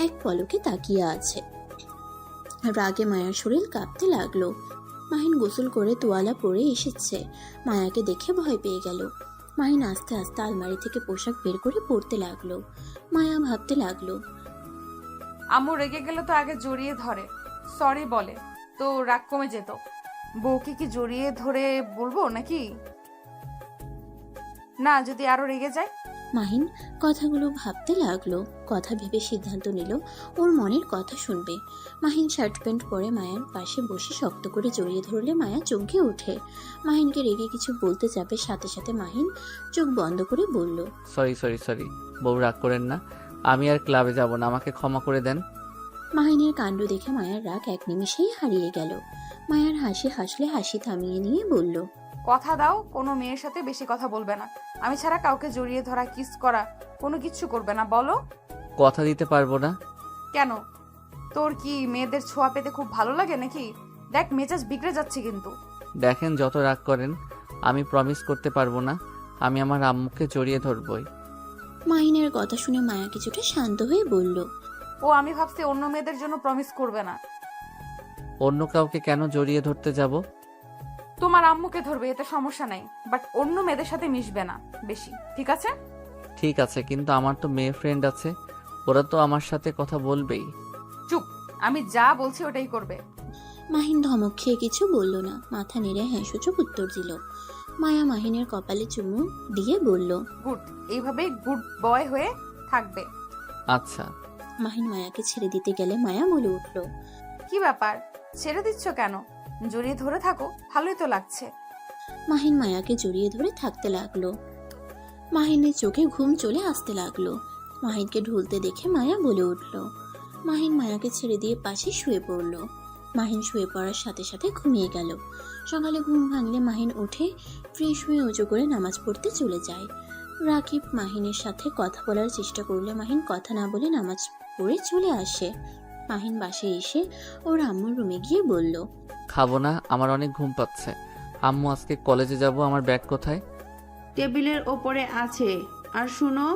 এক পলকে তাকিয়ে আছে। রাগে মায়ার শরীর কাঁপতে লাগলো। মাহিন গোসল করে তোয়ালা পরে এসেছে। মায়াকে দেখে ভয় পেয়ে গেল। মাহিন আস্তে আস্তে আলমারি থেকে পোশাক বের করে পরতে লাগলো। মায়া ভাবতে লাগলো, আম্মু রেগে গেলে তো আগে জড়িয়ে ধরে, সরি বলে, তো রাগ কমে যেত। বউকে কি জড়িয়ে ধরে বলবো নাকি? না, যদি আরো রেগে যায়। মাহিন কথাগুলো ভাবতে লাগলো। কথা ভেবে সিদ্ধান্ত নিল ওর মনের কথা শুনবে। মাহিন শার্ট প্যান্ট পরে মায়ের পাশে বসে শক্ত করে জড়িয়ে ধরলে মায়া চমকে ওঠে। মাহিনকে রেগে কিছু বলতে যাবে, সাথে সাথে মাহিন চোখ বন্ধ করে বলল, সরি, বউ রাগ করেন না, আমি আর ক্লাবে যাব না, আমাকে ক্ষমা করে দেন। মাহিনের কাণ্ড দেখে মায়ার রাগ এক নিমিষেই হারিয়ে গেল। মায়ার হাসি হাসলে হাসি থামিয়ে নিয়ে বলল, কথা দাও কোনো মেয়ের সাথে বেশি কথা বলবে না। আমি ছাড়া কাউকে জড়িয়ে ধরা, কিস করা, কোনো কিচ্ছু করবে না। বলো। কথা দিতে পারবো না। কেন? তোর কি মেয়েদের ছোঁয়া পেতে খুব ভালো লাগে নাকি? দেখ মেজাজ বিগড়ে যাচ্ছে কিন্তু। দেখেন, যত রাগ করেন, আমি প্রমিস করতে পারবো না, আমি আমার আম্মুকে জড়িয়ে ধরবই। মাহিনের কথা শুনে মায়া কিছুটা শান্ত হয়ে বলল, ও আমি ভাবছি অন্য মেয়েদের জন্য প্রমিস করবে না। অন্য কাউকে কেন জড়িয়ে ধরতে যাব? তোমার আম্মুকে ধরবে, এতে সমস্যা নাই, বাট অন্য মেয়েদের সাথে মিশবে না বেশি, ঠিক আছে? ঠিক আছে, কিন্তু আমার তো মেয়ে ফ্রেন্ড আছে, ওরা তো আমার সাথে কথা বলবেই। চুপ, আমি যা বলছি ওটাই করবে। মাহিন ধমক খেয়ে কিছু বলল না, মাথা নেড়ে হ্যাঁ সূচক উত্তর দিল। মায়া মাহিনের কপালে চুমু দিয়ে বলল, গুড, এইভাবেই গুড বয় হয়ে থাকবে। আচ্ছা। মাহিন মায়াকে ছেড়ে দিতে গেলে মায়া বলে উঠল, কি ব্যাপার, ছেড়ে দিচ্ছ কেন? জড়িয়ে ধরে থাকো, ভালোই তো লাগছে। মাহিন মায়াকে জড়িয়ে ধরে থাকতে লাগলো। মাহিনের চোখে ঘুম চলে আসতে লাগলো। মাহিনকে ঢুলতে দেখে মায়া বলে উঠল। মাহিন মায়াকে ছেড়ে দিয়ে পাশে শুয়ে পড়ল। মাহিন শুয়ে পড়ার সাথে সাথে ঘুমিয়ে গেল। সকালে ঘুম ভাঙলে মাহিন উঠে ফ্রেশ হয়ে উঁচু করে নামাজ পড়তে চলে যায়। রাকিব মাহিনের সাথে কথা বলার চেষ্টা করলে মাহিন কথা না বলে নামাজ পড়ে চলে আসে। মাহিন বাসায় এসে ওর আম্মুর রুমে গিয়ে বলল, খাবো না, আমার অনেক ঘুম পাচ্ছে। আম্মু আজকে কলেজে যাব, আমার ব্যাগ কোথায়? টেবিলের ওপরে আছে। আর শুনো,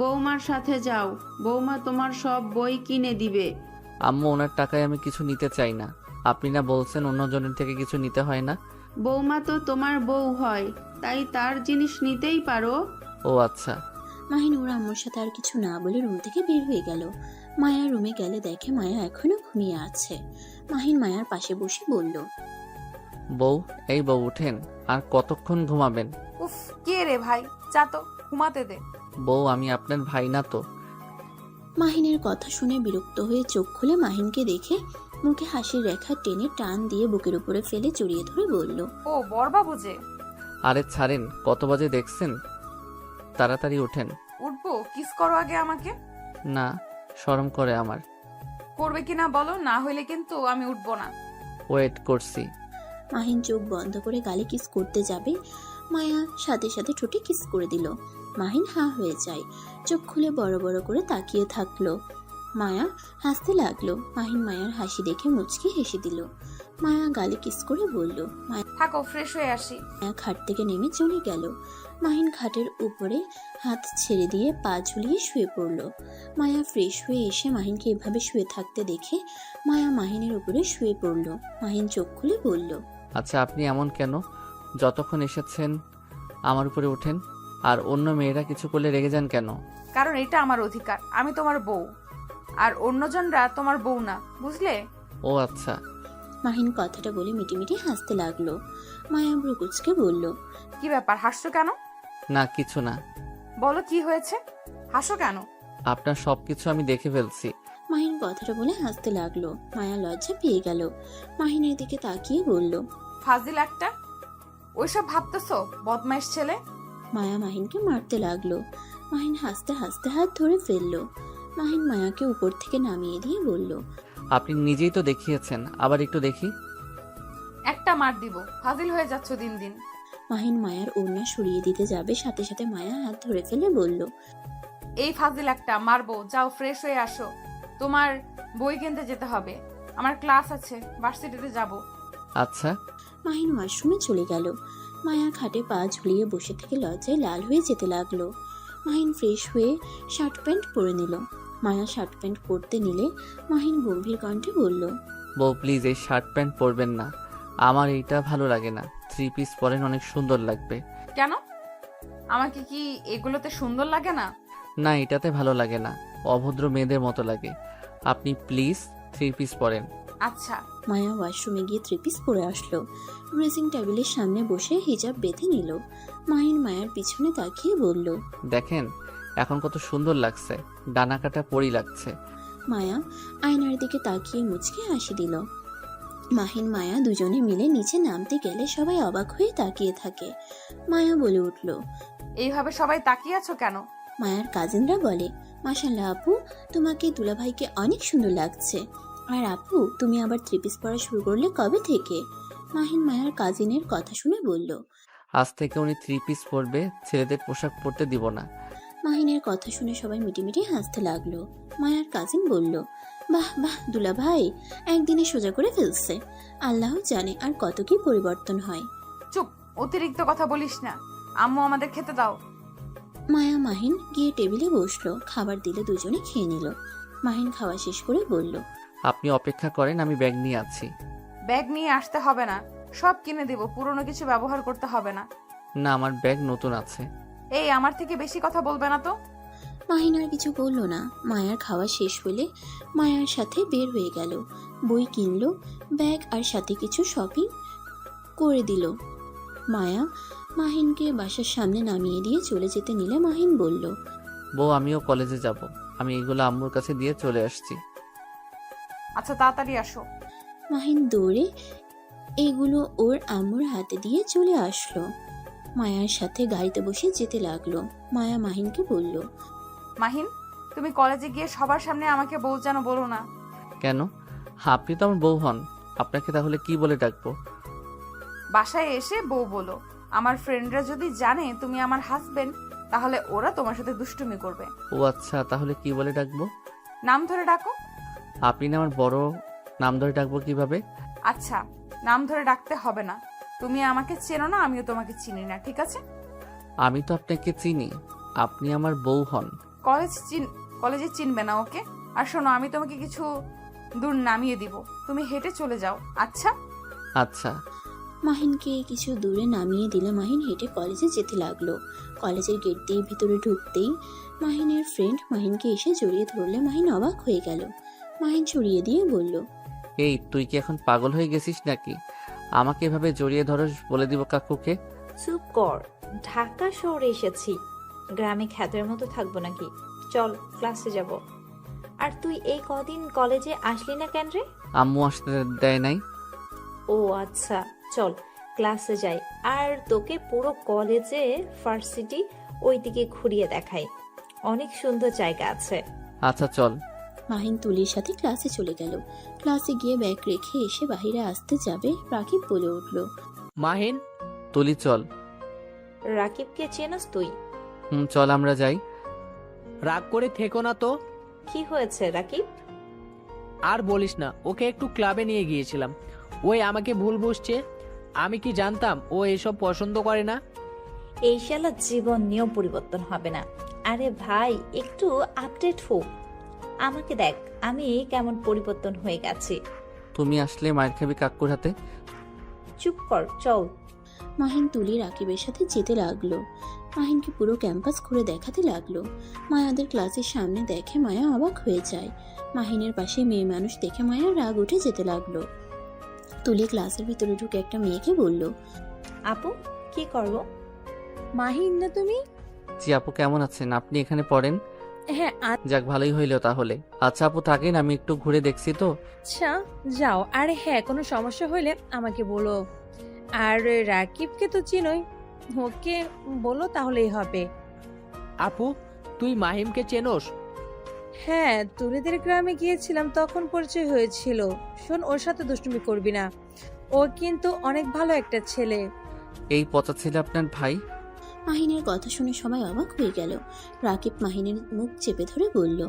বৌমার সাথে যাও, বৌমা তোমার সব বই কিনে দিবে। আম্মু, ওনার টাকায় আমি কিছু নিতে চাই না। আপনি না বলছেন অন্যজনের থেকে কিছু নিতে হয় না? বৌমা তো তোমার বউ হয়, তাই তার জিনিস নিতেই পারো। ও আচ্ছা। মাহিন ওর আম্মুর সাথে আর কিছু না বলে রুম থেকে বের হয়ে গেল। মায়া রুমে গেলে দেখে মায়া এখনো ঘুমিয়ে আছে। মাহিন মায়ার পাশে বসে বলল, বউ, এই বউ উঠেন, আর কতক্ষণ ঘুমাবেন? উফ, কে রে ভাই, যা তো ঘুমাতে দে। বউ, আমি আপনার ভাই না তো? মাহিনের কথা শুনে বিরক্ত হয়ে চোখ খুলে মাহিনকে দেখে মুখে হাসির রেখা টেনে টান দিয়ে বুকের উপরে ফেলে জড়িয়ে ধরে বলল, ও বড়বাবু যে। আরে ছাড়েন, কত বাজে দেখছেন? তাড়াতাড়ি ওঠেন। উঠবো, কিস করো আগে আমাকে। না, শরম করে আমার। করবে কিনা বলো, না হইলে কিন্তু আমি উঠবো না। ওয়েট করছি। মাহিন চোখ বন্ধ করে গালে কিস করতে যাবে, মায়া সাথে সাথে ঠোঁটে কিস করে দিল। মাহিন হা হয়ে যায়, চোখ খুলে বড় বড় করে তাকিয়ে থাকলো। মায়া হাসতে লাগলো। মাহিন মায়ার হাসি দেখে মুচকি হেসে দিল। মায়া গালে কিস করে বলল, থাকো, ফ্রেশ হয়ে আসি। মায়া খাট থেকে নেমে চলে গেল। মাহিন খাটের উপরে হাত ছেড়ে দিয়ে পা ঝুলিয়ে শুয়ে পড়ল। মায়া ফ্রেশ হয়ে এসে মাহিনকে এভাবে শুয়ে থাকতে দেখে মায়া মাহিনের উপরে শুয়ে পড়ল। মাহিন চোখ খুলে বলল, আচ্ছা, আপনি এমন কেন? যতক্ষণ এসেছেন আমার উপরে ওঠেন, আর অন্য মেয়েরা কিছু করলে রেগে যান কেন? কারণ এটা আমার অধিকার, আমি তোমার বউ, আর অন্যজনরা তোমার বউ না, বুঝলে? ও আচ্ছা। মাহিন কথাটা বলে মিটিমিটি হাসতে লাগলো। মায়া ব্রুকুচকে বলল, কি ব্যাপার, হাসছো কেন? না, কিছু না। বলো কি হয়েছে, হাসো কেন? আপনার সবকিছু আমি দেখে ফেলছি। মাহিন কথাটা বলে হাসতে লাগলো। মায়া লজ্জা পেয়ে গেল। মাহিনের দিকে তাকিয়ে বলল, ফাজিল একটা, ওইসব ভাবতেছো, বদমাইশ ছেলে। মায়া মাহিনকে মারতে লাগলো। মাহিন হাসতে হাসতে হাত ধরে ফেললো। মাহিন মায়াকে উপর থেকে নামিয়ে দিয়ে বলল, আপনি নিজেই তো দেখিয়েছেন, আবার একটু দেখি। একটা মার দিব, ফাজিল হয়ে যাচ্ছ দিন দিন। মাহিন মায়ার ওড়না সরিয়ে দিতে যাবে, সাথে সাথে মায়া হাত ধরে ফেলে বলল, এই ফাজিল একটা, মারবো, যাও ফ্রেশ হয়ে আসো, তোমার বই কিনতে যেতে হবে, আমার ক্লাস আছে, ভার্সিটিতে যাব। আচ্ছা। মাহিন ওয়াশরুমে চলে গেল। মায়া খাটে পা ঝুলিয়ে বসে থেকে লজ্জায় লাল হয়ে যেতে লাগলো। মাহিন ফ্রেশ হয়ে শার্ট প্যান্ট পরে নিল। মায়া শার্ট প্যান্ট পরতে নিলে মাহিন গম্ভীর কণ্ঠে বলল, বউ, প্লিজ এই শার্ট প্যান্ট পরবেন না, আমার এইটা ভালো লাগে না। 3 পিস পরেন, অনেক সুন্দর লাগবে। কেন, আমাকে কি এগুলোতে সুন্দর লাগে না? না, এটাতে ভালো লাগে না, অভদ্র মেয়েদের মতো লাগে। আপনি প্লিজ 3 পিস পরেন। আচ্ছা। মায়া ওয়াশরুমে গিয়ে 3 পিস পরে আসলো। ড্রেসিং টেবিলের সামনে বসে হিজাব বেঁধে নিল। মাহিন মায়ার পিছনে তাকিয়ে বলল, দেখেন এখন কত সুন্দর লাগছে, ডানা কাটা পরি লাগছে। মায়া আয়নার দিকে তাকিয়ে মুচকে হাসি দিল। মাহিন মায়া দুজনে মিলে নিচে নামতে গেলে সবাই অবাক হয়ে তাকিয়ে থাকে। মায়া বলে উঠল, এইভাবে সবাই তাকিয়ে আছো কেন? মায়ার কাজিনরা বলে, মাশাআল্লাহ আপু, তোমাকে দুলাভাইকে অনেক সুন্দর লাগছে। আর আপু, তুমি আবার 3 পিস পরা শুরু করলে কবে থেকে? মাহিন মায়ার কাজিনের কথা শুনে বলল। আজ থেকে উনি 3 পিস পরবে, ছেলেদের পোশাক পরতে দিব না। মাহিনের কথা শুনে সবাই মিটিমিটি হাসতে লাগলো। মায়ার কাজিন বলল, বাহ বাহ দুলাভাই, একদিনে সোজা করে ফেলছে। আল্লাহ জানে আর কত কি পরিবর্তন হয়। চুপ, অতিরিক্ত কথা বলিস না, আম্মু আমাদের খেতে দাও। মায়া মাহিন গিয়ে টেবিলে বসলো। খাবার দিলে দুজনে খেয়ে নিল। মাহিন খাওয়া শেষ করে বলল, আপনি অপেক্ষা করেন, আমি ব্যাগ নিয়ে আছি। ব্যাগ নিয়ে আসতে হবে না, সব কিনে দেব, পুরনো কিছু ব্যবহার করতে হবে না। না, আমার ব্যাগ নতুন আছে। এই, আমার থেকে বেশি কথা বলবে না তো। মাহিন আর কিছু বলল না। মায়ার খাওয়া শেষ হলে মায়ার সাথে বের হয়ে গেল। বই কিনলো, ব্যাগ আর সাথে কিছু শপিং করে দিল। মায়া মাহিনকে বাসার সামনে নামিয়ে দিয়ে চলে যেতে নিলে মাহিন বলল, বউ আমিও কলেজে যাব, আমি এগুলো আম্মুর কাছে দিয়ে চলে আসছি। আচ্ছা তাড়াতাড়ি আসো। মাহিন দৌড়ে এগুলো ওর আম্মুর হাতে দিয়ে চলে আসলো। মায়ার সাথে গাড়িতে বসে যেতে লাগলো। মায়া মাহিনকে বলল, মাহিন, তুমি কলেজে গিয়ে সবার সামনে আমাকে বউ যেন বলো না। কেন? আপনি তো আমার বউ হন, আপনাকে তাহলে কি বলে ডাকবো? বাসায় এসে বউ বলো। আমার ফ্রেন্ডরা যদি জানে তুমি আমার হাজবেন্ড, তাহলে ওরা তোমার সাথে দুষ্টুমি করবে। ও আচ্ছা, তাহলে কি বলে ডাকবো? নাম ধরে ডাকো। আপনি না আমার বড়, নাম ধরে ডাকবো কিভাবে? আচ্ছা, নাম ধরে ডাকতে হবে না। তুমি আমাকে চেনো না, আমিও তোমাকে চিনি না, ঠিক আছে? আমি তো আপনাকে চিনি, আপনি আমার বউ হন। কলেজে চিনবে না, ওকে? আর শোনো, আমি তোমাকে কিছু দূর নামিয়ে দিব, তুমি হেঁটে চলে যাও, আচ্ছা? আচ্ছা। মাহিনকে কিছু দূরে নামিয়ে দিলে মাহিন হেঁটে কলেজে যেতে লাগলো। কলেজের গেট দিয়ে ভিতরে ঢুকতেই মাহিনের ফ্রেন্ড মাহিনকে এসে জড়িয়ে ধরলে মাহিন অবাক হয়ে গেল। মাহিন সরিয়ে দিয়ে বলল, এই তুই কি এখন পাগল হয়ে গেছিস নাকি? আমাকে এভাবে জড়িয়ে ধরস, বলে দিব কাকুকে। চুপ কর, ঢাকা শহরে এসেছি, গ্রামে খ্যাতের মতো থাকবো নাকি? চল ক্লাসে যাব। আর তুই এই কদিন কলেজে আসলি না কেন রে? আম্মু আসতে দেয় নাই। ও আচ্ছা, চল ক্লাসে যাই, আর তোকে পুরো কলেজে ভার্সিটি ওইদিকে ঘুরিয়ে দেখাই, অনেক সুন্দর জায়গা আছে। আচ্ছা চল। মাহিন তুলির সাথে ক্লাসে চলে গেল। ক্লাসে গিয়ে ব্যাগ রেখে এসে বাইরে আসতে যাবে, রাকিব বলে উঠল, মাহিন, তুলি চল। রাকিবকে চেনস তুই? চল আমরা যাই। রাগ করে থেকো না তো। কি হয়েছে রাকিব? আর বলিস না, ওকে একটু ক্লাবে নিয়ে গিয়েছিলাম, ওই আমাকে ভুল বুঝছে। আমি কি জানতাম ও এসব পছন্দ করে না। এই শালা জীবন নিয়েও পরিবর্তন হবে না। আরে ভাই, একটু আপডেট হোক। আমাকে দেখ, আমি কেমন পরিবর্তন হয়ে গেছি। তুমি আসলে মায়ের খাবি কাকুর হাতে। চুপ কর, চল। মাহিন তুলি রাকিবের সাথে যেতে লাগলো। মাহিনকে পুরো ক্যাম্পাস ঘুরে দেখাতে লাগলো। মায়াদের ক্লাসের সামনে দেখে মায়া অবাক হয়ে যায়। মাহিনের পাশে মেয়ে মানুষ দেখে মায়ার রাগ উঠে যেতে লাগলো। তুলি ক্লাসের ভিতরে ঢুকে একটা মেয়েকে বলল, আপু, কি করবো? মাহিন না তুমি? জি আপু, কেমন আছেন? আপনি এখানে পড়েন? হ্যাঁ যাক, ভালোই হইলো তাহলে। আচ্ছা আপু থাকেন, আমি একটু ঘুরে দেখছি তো। আচ্ছা যাও। আরে হ্যাঁ, কোনো সমস্যা হলে আমাকে বলো। আর রাকিবকে তো চিনোই, ওকে বলো তাহলেই হবে। আপু, তুই মাহিমকে চেনোস? হ্যাঁ, তুলিদের গ্রামে গিয়েছিলাম, তখন পরিচয় হয়েছিল। শোন, ওর সাথে দুষ্টুমি করবি না, ও কিন্তু অনেক ভালো একটা ছেলে। এই পচা ছেলে আপনার ভাই? মাহিনের কথা শুনে সবাই অবাক হয়ে গেল। রাকিব মাহিনের মুখ চেপে ধরে বলল,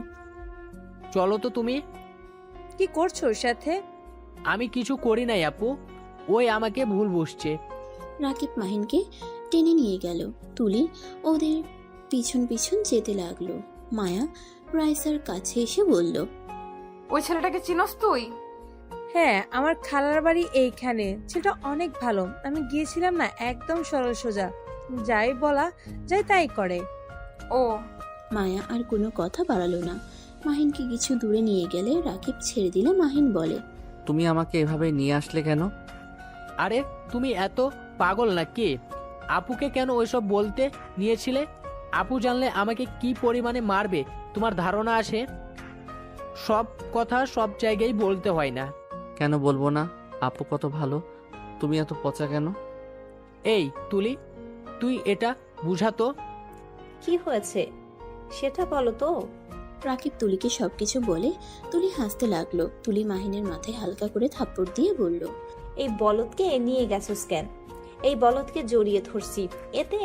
চলো তো তুমি। কি করছো ওর সাথে? আমি কিছু করি নাই আপু, ওই আমাকে ভুল বুঝছে। রাকিব মাহিনকে টেনে নিয়ে গেল। তুলি ওদের পিছন পিছন যেতে লাগলো। মায়া রাইসার কাছে এসে বলল, ওই ছেলেটাকে চিনস তুই? হ্যাঁ, আমার খালার বাড়ি এইখানে। ছেলেটা অনেক ভালো, আমি গিয়েছিলাম না, একদম সরল সোজা, যাই বলা যাই তাই করে। ও মায়া আর কোনো কথা বাড়ালো না। মাহিনকে কিছু দূরে নিয়ে গেলে রাকিব ছেড়ে দিলে মাহিন বলে, তুমি আমাকে এভাবে নিয়ে আসলে কেন? আরে তুমি এত পাগল নাকি? আপুকে কেন ওইসব বলতে নিয়েছিলে? আপু জানলে আমাকে কি পরিমাণে মারবে তোমার ধারণা আছে? সব কথা সব জায়গায় বলতে হয় না। কেন বলবো না? আপু কত ভালো, তুমি এত পচা কেন? এই তুলি, তুই এটা বুঝাতো। কি হয়েছে সেটা বলো তো। রাকিব তুলিকে সবকিছু বলে। তুলি হাসতে লাগলো। তুলি মাহিনের মাথায় হালকা করে থাপ্পড় দিয়ে বলল, এই বলদকে নিয়ে গেছোস কেন? এই বলদকে জড়িয়ে ধরছি, এতে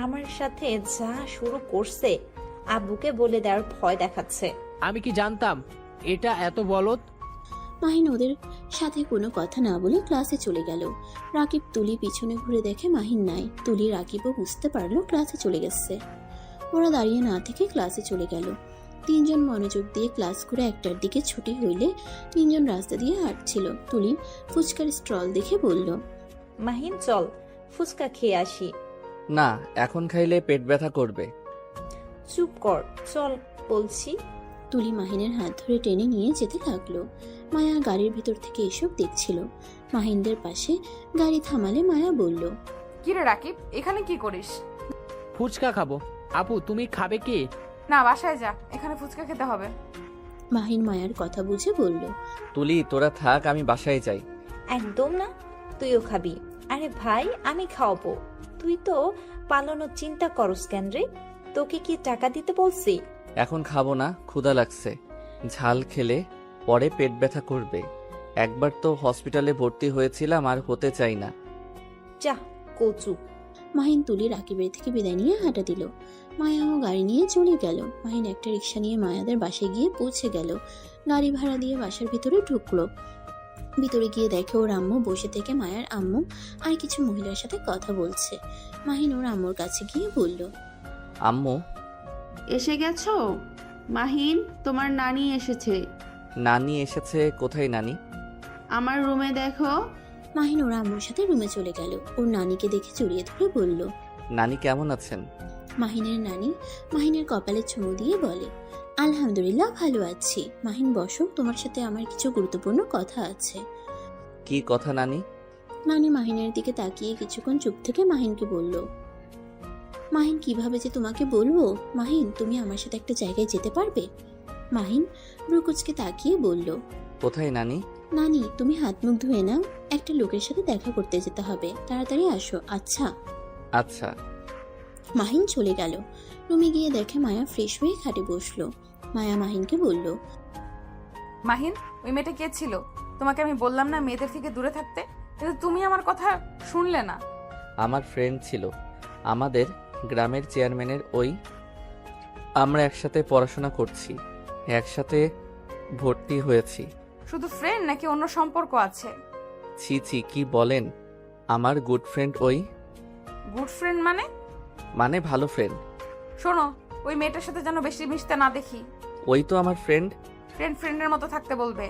আমার সাথে যা শুরু করছে আব্বুকে বলে দেওয়ার ভয় দেখাচ্ছে। আমি কি জানতাম এটা এত বলদ? মাহিন ওদের সাথে কোনো কথা না বলে ক্লাসে চলে গেল। রাকিব তুলি পিছনে ঘুরে দেখে মাহিন নাই। তুলি রাকিবও বুঝতে পারলো ক্লাসে চলে গেছে। ওরা দাঁড়িয়ে না থেকে ক্লাসে চলে গেল। তিনজন মনোযোগ দিয়ে ক্লাস করে একটার দিকে ছুটি হইলে তিনজন রাস্তা দিয়ে হাঁটছিল। তুলি ফুচকার স্টল দেখে বলল, মাহিন চল ফুচকা খেয়ে আসি। না, এখন খাইলে পেট ব্যথা করবে। চুপ কর, চল বলছি। তুলি মাহিনের হাত ধরে টেনে নিয়ে যেতে লাগলো। মায়া গাড়ির ভিতর থেকে এসব দেখছিল। মাহিনদের পাশে গাড়ি থামালে মায়া বলল, কিরে রাকিব, এখানে কি করিস? ফুচকা খাবো। আপু তুমি খাবে কি? না, বাসায় যা, এখানে ফুচকা খেতে হবে। মাহিন মায়ার কথা বুঝে বলল, তুলি তোরা থাক, আমি বাসায় যাই। একদম না, তুইও খাবি। আরে ভাই, আমি খাওয়াবো। তুই তো পালানোর চিন্তা করস কেন রে? তোকে কি টাকা দিতে বলছি? এখন খাবো না, ক্ষুধা লাগছে। ঝাল খেলে পরে পেট ব্যথা করবে। একবার তো হসপিটালে ভর্তি হয়েছিলাম, আর হতে চাই না। যা কচু। মাহিন তুলি রাকিবের থেকে বিদায় নিয়ে হাঁটা দিল। মায়াও গাড়ি নিয়ে চলে গেল। মাহিন একটা রিক্সা নিয়ে মায়াদের বাসায় গিয়ে পৌঁছে গেল। গাড়ি ভাড়া দিয়ে বাসার ভিতরে ঢুকলো। ভিতরে গিয়ে দেখে ওর আম্মু বসে থেকে মায়ার আম্মু আর কিছু মহিলার সাথে কথা বলছে। মাহিন ওর আম্মুর কাছে গিয়ে বলল, আম্মু। এসে গেছো? মাহিন, তোমার নানি এসেছে। নানি এসেছে? কোথায় নানি? আমার রুমে দেখো। মাহিন ওর আম্মুর সাথে রুমে চলে গেল। ওর নানিকে দেখে জড়িয়ে ধরে বলল, নানি কেমন আছেন? মাহিনের নানি মাহিনের কপালে চুমু দিয়ে বলে, আলহামদুলিল্লাহ ভালো আছি। মাহিন বসো, তোমার সাথে আমার কিছু গুরুত্বপূর্ণ কথা আছে। কি কথা নানি? নানি মাহিনের দিকে তাকিয়ে কিছুক্ষণ চুপ থেকে মাহিনকে বলল, মাহিন কিভাবে যে তোমাকে বলবো। মাহিন, তুমি আমার সাথে একটা জায়গায় যেতে পারবে? মাহিন রুকুজকে তাকিয়ে বলল, কোথায় নানি? নানি তুমি হাত মুখ ধুয়ে নাও, একটা লোকের সাথে দেখা করতে যেতে হবে, তাড়াতাড়ি আসো। আচ্ছা। আচ্ছা। মাহিন চলে গেল। রুমে গিয়ে দেখে মায়া ফ্রেশ হয়ে খাটে বসলো। মায়া মাহিনকে বলল, মাহিন, ওই মেয়েটা কে ছিল? তোমাকে আমি বললাম না মেয়েদের থেকে দূরে থাকতে, কিন্তু তুমি আমার কথা শুনলে না। আমার ফ্রেন্ড ছিল, আমাদের গ্রামের চেয়ারম্যানের ওই। আমরা একসাথে পড়াশোনা করছি, একসাথে ভর্তি হয়েছি। শুধু ফ্রেন্ড নাকি অন্য সম্পর্ক আছে? ছি ছি, কি বলেন? আমার গুড ফ্রেন্ড ওই। গুড ফ্রেন্ড মানে? মানে ভালো ফ্রেন্ড। শোনো, ওই মেয়েটার সাথে যেন বেশি মিশতে না দেখি। ওই তো আমার ফ্রেন্ড। ফ্রেন্ডের মতো থাকতে বলবে।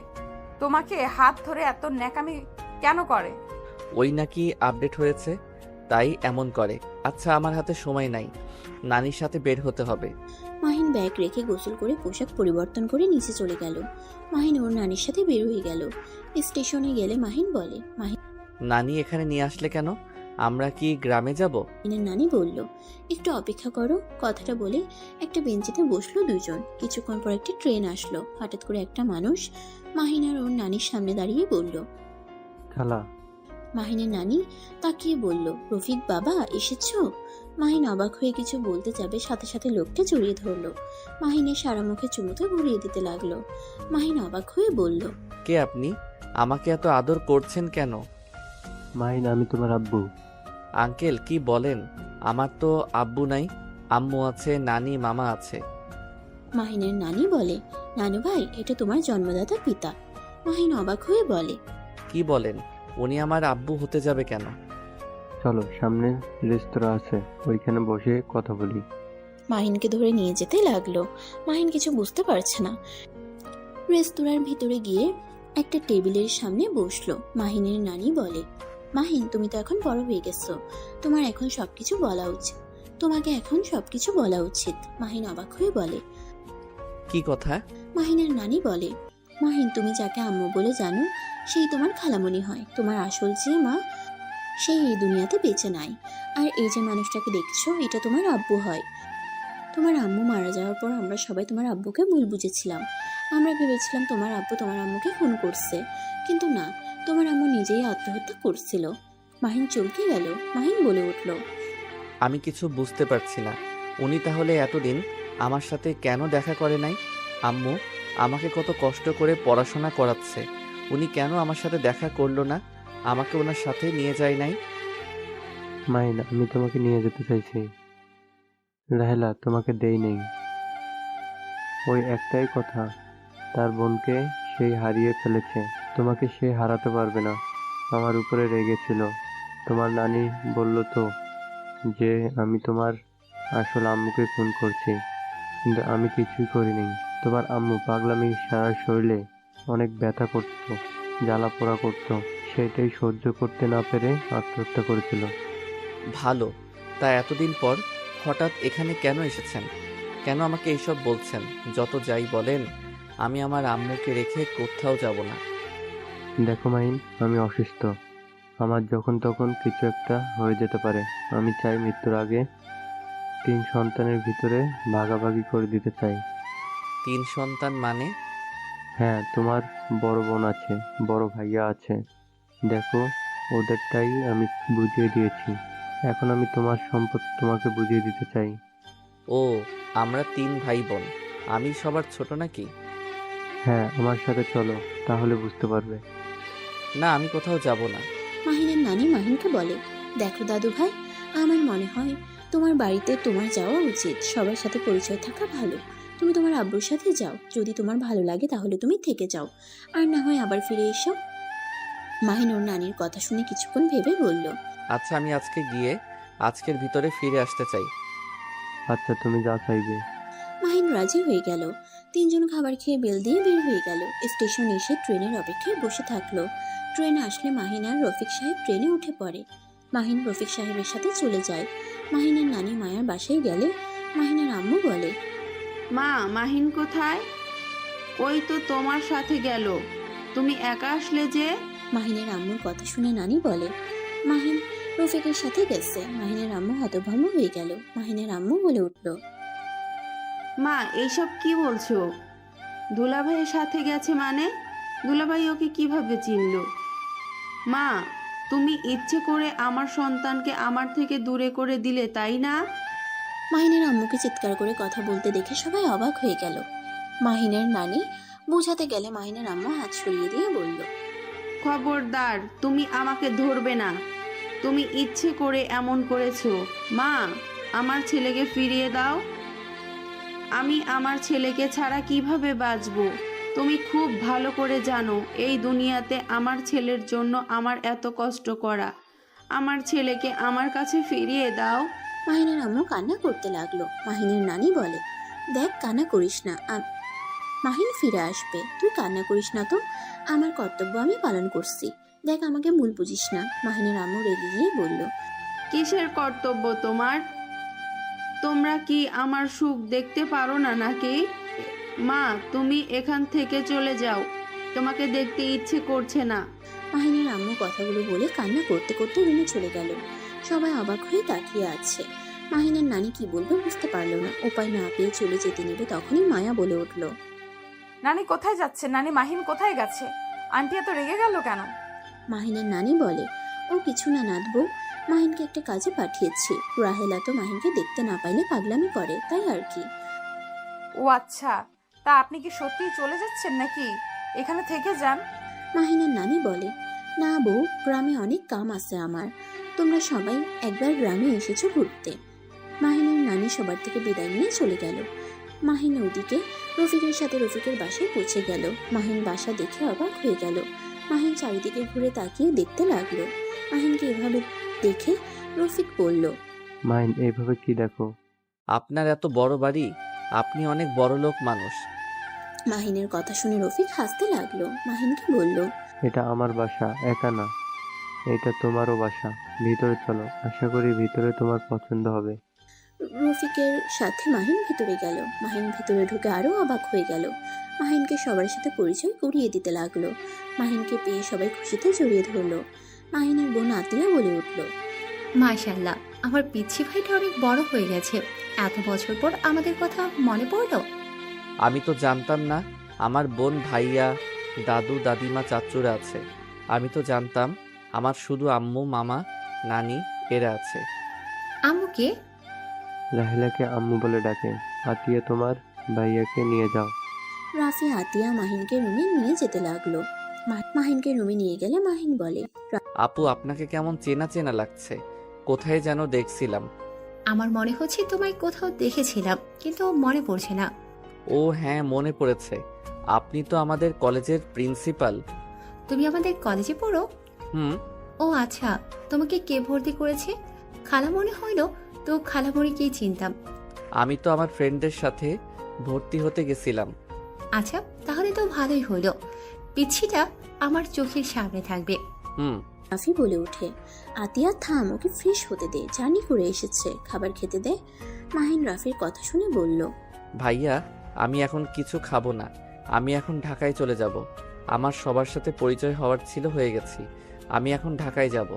তোমাকে হাত ধরে এত ন্যাকামি কেন করে? ওই নাকি আপডেট হয়েছে, তাই এমন করে। আচ্ছা, আমার হাতে সময় নাই, নানির সাথে বের হতে হবে। মাহিন ব্যাগ রেখে গোসল করে পোশাক পরিবর্তন করে নিচে চলে গেল। মাহিন ওর নানির সাথে বের হয়ে গেল। স্টেশনে গেলে মাহিন বলে, নানি এখানে নিয়ে আসলে কেন? আমরা কি গ্রামে যাব? মাহিনের নানি বলল, একটু অপেক্ষা করো। কথাটা বলে একটা বেঞ্চিতে বসলো দুজন। কিছুক্ষণ পর একটা ট্রেন আসলো। হঠাৎ করে একটা মানুষ মাহিন আর ওর নানির সামনে দাঁড়িয়ে বলল, খালা। মাহিনের নানি তাকিয়ে বলল, রফিক বাবা এসেছো? মাহিন অবাক হয়ে কিছু বলতে যাবে, সাথে সাথে লোকটা জড়িয়ে ধরলো। মাহিনের সারা মুখে চুমুতে ভরিয়ে দিতে লাগলো। মাহিন অবাক হয়ে বলল, কে আপনি? আমাকে এত আদর করছেন কেন? মাহিন, আমি তোমার আব্বু। আঙ্কেল, কি বলেন? আমার তো আব্বু নাই, আম্মু আছে, নানি মামা আছে। মাহিনের নানি বলে, নানু ভাই, এটা তোমার জন্মদাতা পিতা। মাহিন অবাক হয়ে বলে, কি বলেন? উনি আমার আব্বু হতে যাবে কেন? চলো, সামনে রেস্তোরাঁ আছে, ওইখানে বসে কথা বলি। মাহিনকে ধরে নিয়ে যেতে লাগলো। মাহিন কিছু বুঝতে পারছে না। রেস্তোরাঁর ভিতরে গিয়ে একটা টেবিলের সামনে বসলো। মাহিনের নানি বলে, মাহিন, তুমি তো এখন বড় হয়ে গেছো, তোমার এখন সবকিছু বলা উচিত। তোমাকে এখন সবকিছু বলা উচিত। মাহিন অবাক হয়ে বলে, কি কথা? মাহিনের নানি বলে, মাহিন, তুমি যাকে আম্মু বলে জানো সেই তোমার খালামণি হয়। তোমার আসল যে মা, সেই এই দুনিয়াতে বেঁচে নাই। আর এই যে মানুষটাকে দেখছো, এটা তোমার আব্বু হয়। তোমার আম্মু মারা যাওয়ার পর আমরা সবাই তোমার আব্বুকে ভুল বুঝেছিলাম। আমরা ভেবেছিলাম তোমার আব্বু তোমার আম্মুকে খুন করছে, কিন্তু না, তোমার আম্মু নিজেই আত্মহত্যা করছিল। মাহিন চমকে গেল। মাহিন বলে উঠল, আমি কিছু বুঝতে পারছি না। উনি তাহলে এতদিন আমার সাথে কেন দেখা করে নাই? আম্মু আমাকে কত কষ্ট করে পড়াশোনা করাচ্ছে, উনি কেন আমার সাথে দেখা করলো না? আমাকে ওনার সাথে নিয়ে যায় নাই? মাহিন, আমি তোমাকে নিয়ে যেতে চাইছি, রাহেলা তোমাকে দেই নেই। ওই একটাই কথা, তার বোনকে সেই হারিয়ে ফেলেছে, তোমাকে সে হারাতে পারবে না। আমার উপরে রেগেছিল। তোমার নানি বলল তো যে আমি তোমার আসল আম্মুকে খুন করছি, কিন্তু আমি কিছুই করিনি। তোমার আম্মু পাগলামি সারা শরীরে অনেক ব্যথা করত, জ্বালা পোড়া করত, সেটাই সহ্য করতে না পেরে আত্মহত্যা করেছিল। ভালো, তা এতদিন পর হঠাৎ এখানে কেন এসেছেন? কেন আমাকে এইসব বলছেন? যত যাই বলেন, আমি আমার আম্মুকে রেখে কোথাও যাব না। দেখো মাহিন, আমি অসুস্থ। আমার যখন তখন কিছু একটা হয়ে যেতে পারে। আমি চাই মৃত্যুর আগে 3 সন্তানের ভিতরে ভাগাভাগি করে দিতে চাই। 3 সন্তান মানে? হ্যাঁ, তোমার বড় বোন আছে, বড় ভাইয়া আছে। দেখো, ওদেরটাই আমি বুঝিয়ে দিয়েছি। এখন আমি তোমার সম্পদ তোমাকে বুঝিয়ে দিতে চাই। ও, আমরা 3 ভাই বোন। আমি সবার ছোট নাকি? হ্যাঁ, আমার সাথে চলো, তাহলে বুঝতে পারবে। না, আমি কোথাও যাব না। মাহিনের নানি মাহিনকে বলে, দেখো দাদু ভাই, আমার মনে হয় তোমার বাড়িতে তোমার যাওয়া উচিত। সবার সাথে পরিচয় থাকা ভালো। তুমি তোমার আব্বুর সাথে যাও, যদি তোমার ভালো লাগে তাহলে তুমি থেকে যাও, আর না হয় আবার ফিরে এসো। মাহিন ওর নানির কথা শুনে কিছুক্ষণ ভেবে বলল, আচ্ছা, আমি আজকে গিয়ে আজকের ভিতরে ফিরে আসতে চাই। আচ্ছা, তুমি যা চাইবে। মাহিন রাজি হয়ে গেল। 3 জন খাবার খেয়ে বেল দিয়ে বের হয়ে গেল। স্টেশন এসে ট্রেনের অপেক্ষায় বসে থাকলো। ট্রেন আসলে মাহিন আর রফিক সাহেব ট্রেনে উঠে পড়ে। মাহিন রফিক সাহেবের সাথে চলে যায়। মাহিনের নানি মায়ার বাসায় গেলে মাহিনের আম্মু বলে, মা, মাহিন কোথায়? ওই তো তোমার সাথে গেল। তুমি একা আসলে যে? মাহিনের আম্মুর কথা শুনে নানি বলে, মাহিন রফিকের সাথে গেছে। মাহিনের আম্মু হতভম্ব হয়ে গেল। মাহিনের আম্মু বলে উঠল, মা, এইসব কি বলছো? দুলাভাইয়ের সাথে গেছে মানে? দুলাভাই ওকে কিভাবে চিনল? মা, তুমি ইচ্ছে করে আমার সন্তানকে আমার থেকে দূরে করে দিলে, তাই না? মাহিনের আম্মুকে চিৎকার করে কথা বলতে দেখে সবাই অবাক হয়ে গেল। মাহিনের নানি বোঝাতে গেলে মাহিনের আম্মু হাত সরিয়ে দিয়ে বলল, খবরদার, তুমি আমাকে ধরবে না। তুমি ইচ্ছে করে এমন করেছো। মা, আমার ছেলেকে ফিরিয়ে দাও। আমি আমার ছেলেকে ছাড়া কিভাবে বাঁচবো? তুমি খুব ভালো করে জানো এই দুনিয়াতে আমার ছেলের জন্য আমার এত কষ্ট করা। আমার ছেলেকে আমার কাছে ফিরিয়ে দাও। মাহিনের আম্মু কান্না করতে লাগলো। মাহিনের নানি বলে, দেখ, কান্না করিস না, মাহিন ফিরে আসবে। তুই কান্না করিস না তো, আমার কর্তব্য আমি পালন করছি। দেখ, আমাকে ভুল বুঝিস না। মাহিনের আম্মু রেগে গিয়ে বলল, কিসের কর্তব্য তোমার? তোমরা কি আমার সুখ দেখতে পারো না নাকি? মা, তুমি এখান থেকে চলে যাও। তোমাকে দেখতে ইচ্ছে করছে না। মাহিনের আম্মু কথাগুলো বলে কান্না করতে করতে রুমে চলে গেল। সবাই অবাক হয়ে তাকিয়ে আছে। মাহিনের নানি কি বলবে বুঝতে পারলো না। উপায় না পেয়ে চলে যেতে নেবে তখনই মায়া বলে উঠল, নানি কোথায় যাচ্ছে? নানি, মাহিন কোথায় গেছে? আন্টি এত রেগে গেল কেন? মাহিনের নানি বলে, ও কিছু না নাতবো, মাহিনকে একটা কাজে পাঠিয়েছি। রাহেলা তো মাহিনকে দেখতে না পাইলে পাগলামি করে, তাই আর কি। ও আচ্ছা, তা আপনি কি সত্যিই চলে যাচ্ছেন নাকি? এখানে থেকে যান। মাহিনের নানি বলে, না বউ, গ্রামে অনেক কাম আছে আমার। তোমরা সবাই একবার গ্রামে এসেছো ঘুরতে। মাহিনের নানি সবার থেকে বিদায় নিয়ে চলে গেল। মাহিন ওদিকে রফিকের সাথে রফিকের বাসায় পৌঁছে গেল। মাহিন বাসা দেখে অবাক হয়ে গেল। মাহিন চারিদিকে ঘুরে তাকিয়ে দেখতে লাগলো। মাহিনকে এভাবে দেখে রফিক বলল, মাহিন, এইভাবে কি দেখো? আপনার এত বড় বাড়ি, আপনি অনেক বড় লোক মানুষ। মাহিনের কথা শুনে রফিক হাসতে লাগলো। মাহিনকে বলল, এটা আমার বাসা, একা না, এটা তোমারও বাসা। ভিতরে চলো, আশা করি ভিতরে তোমার পছন্দ হবে। রফিকের সাথে মাহিন ভেতরে গেল। মাহিন ভেতরে ঢুকে আরো অবাক হয়ে গেল। মাহিনকে সবার সাথে পরিচয় করিয়ে দিতে লাগলো। মাহিনকে পেয়ে সবাই খুশিতে জড়িয়ে ধরলো। মাহিনের বোন আতিয়া বলে উঠল, মাশাআল্লাহ, আমার পিচ্ছি ভাইটা অনেক বড় হয়ে গেছে। এত বছর পর আমাদের কথা মনে পড়লো। আমি তো জানতাম না আমার বোন, ভাইয়া, দাদু, দাদিমা, চাচুরা আছে। আমি তো জানতাম আমার শুধু আম্মু, মামা, নানি এরা আছে। আম্মুকে? রাহেলাকে আম্মু বলে ডাকে। আতিয়া, তোমার ভাইয়াকে নিয়ে যাও। রাফি আতিয়া মাহিনকে রুমে নিয়ে যেতে লাগলো। মাহিনকে রুমে নিয়ে গেলে মাহিন বলে, আপু, আপনাকে কেমন চেনা চেনা লাগছে, কোথায় যেন দেখছিলাম। আমার মনে হচ্ছে তোমায় কোথাও দেখেছিলাম, কিন্তু মনে পড়ছে না। ও হ্যাঁ, মনে পড়েছে, আপনি তো আমাদের কলেজের প্রিন্সিপাল। তুমি আমাদের কলেজে পড়ো? হুম। ও আচ্ছা, তোমাকে কে ভর্তি করেছে? খালা মনে হইলো তো, খালামণিকেই চিনতাম। আমি তো আমার ফ্রেন্ডদের সাথে ভর্তি হতে গেছিলাম। আচ্ছা, তাহলে তো ভালোই হলো। পিচ্ছিটা আমার চোখের সামনে থাকবে। হুম। রাফি বলে উঠে, আতিয়া থাম, ওকে ফ্রেশ হতে দে, জার্নি করে এসেছে, খাবার খেতে দে। মাহিন রাফির কথা শুনে বলল, ভাইয়া আমি এখন কিছু খাবো না, আমি এখন ঢাকায় চলে যাব। আমার সবার সাথে পরিচয় হওয়ার ছিল, হয়ে গেছি। আমি এখন ঢাকায় যাব।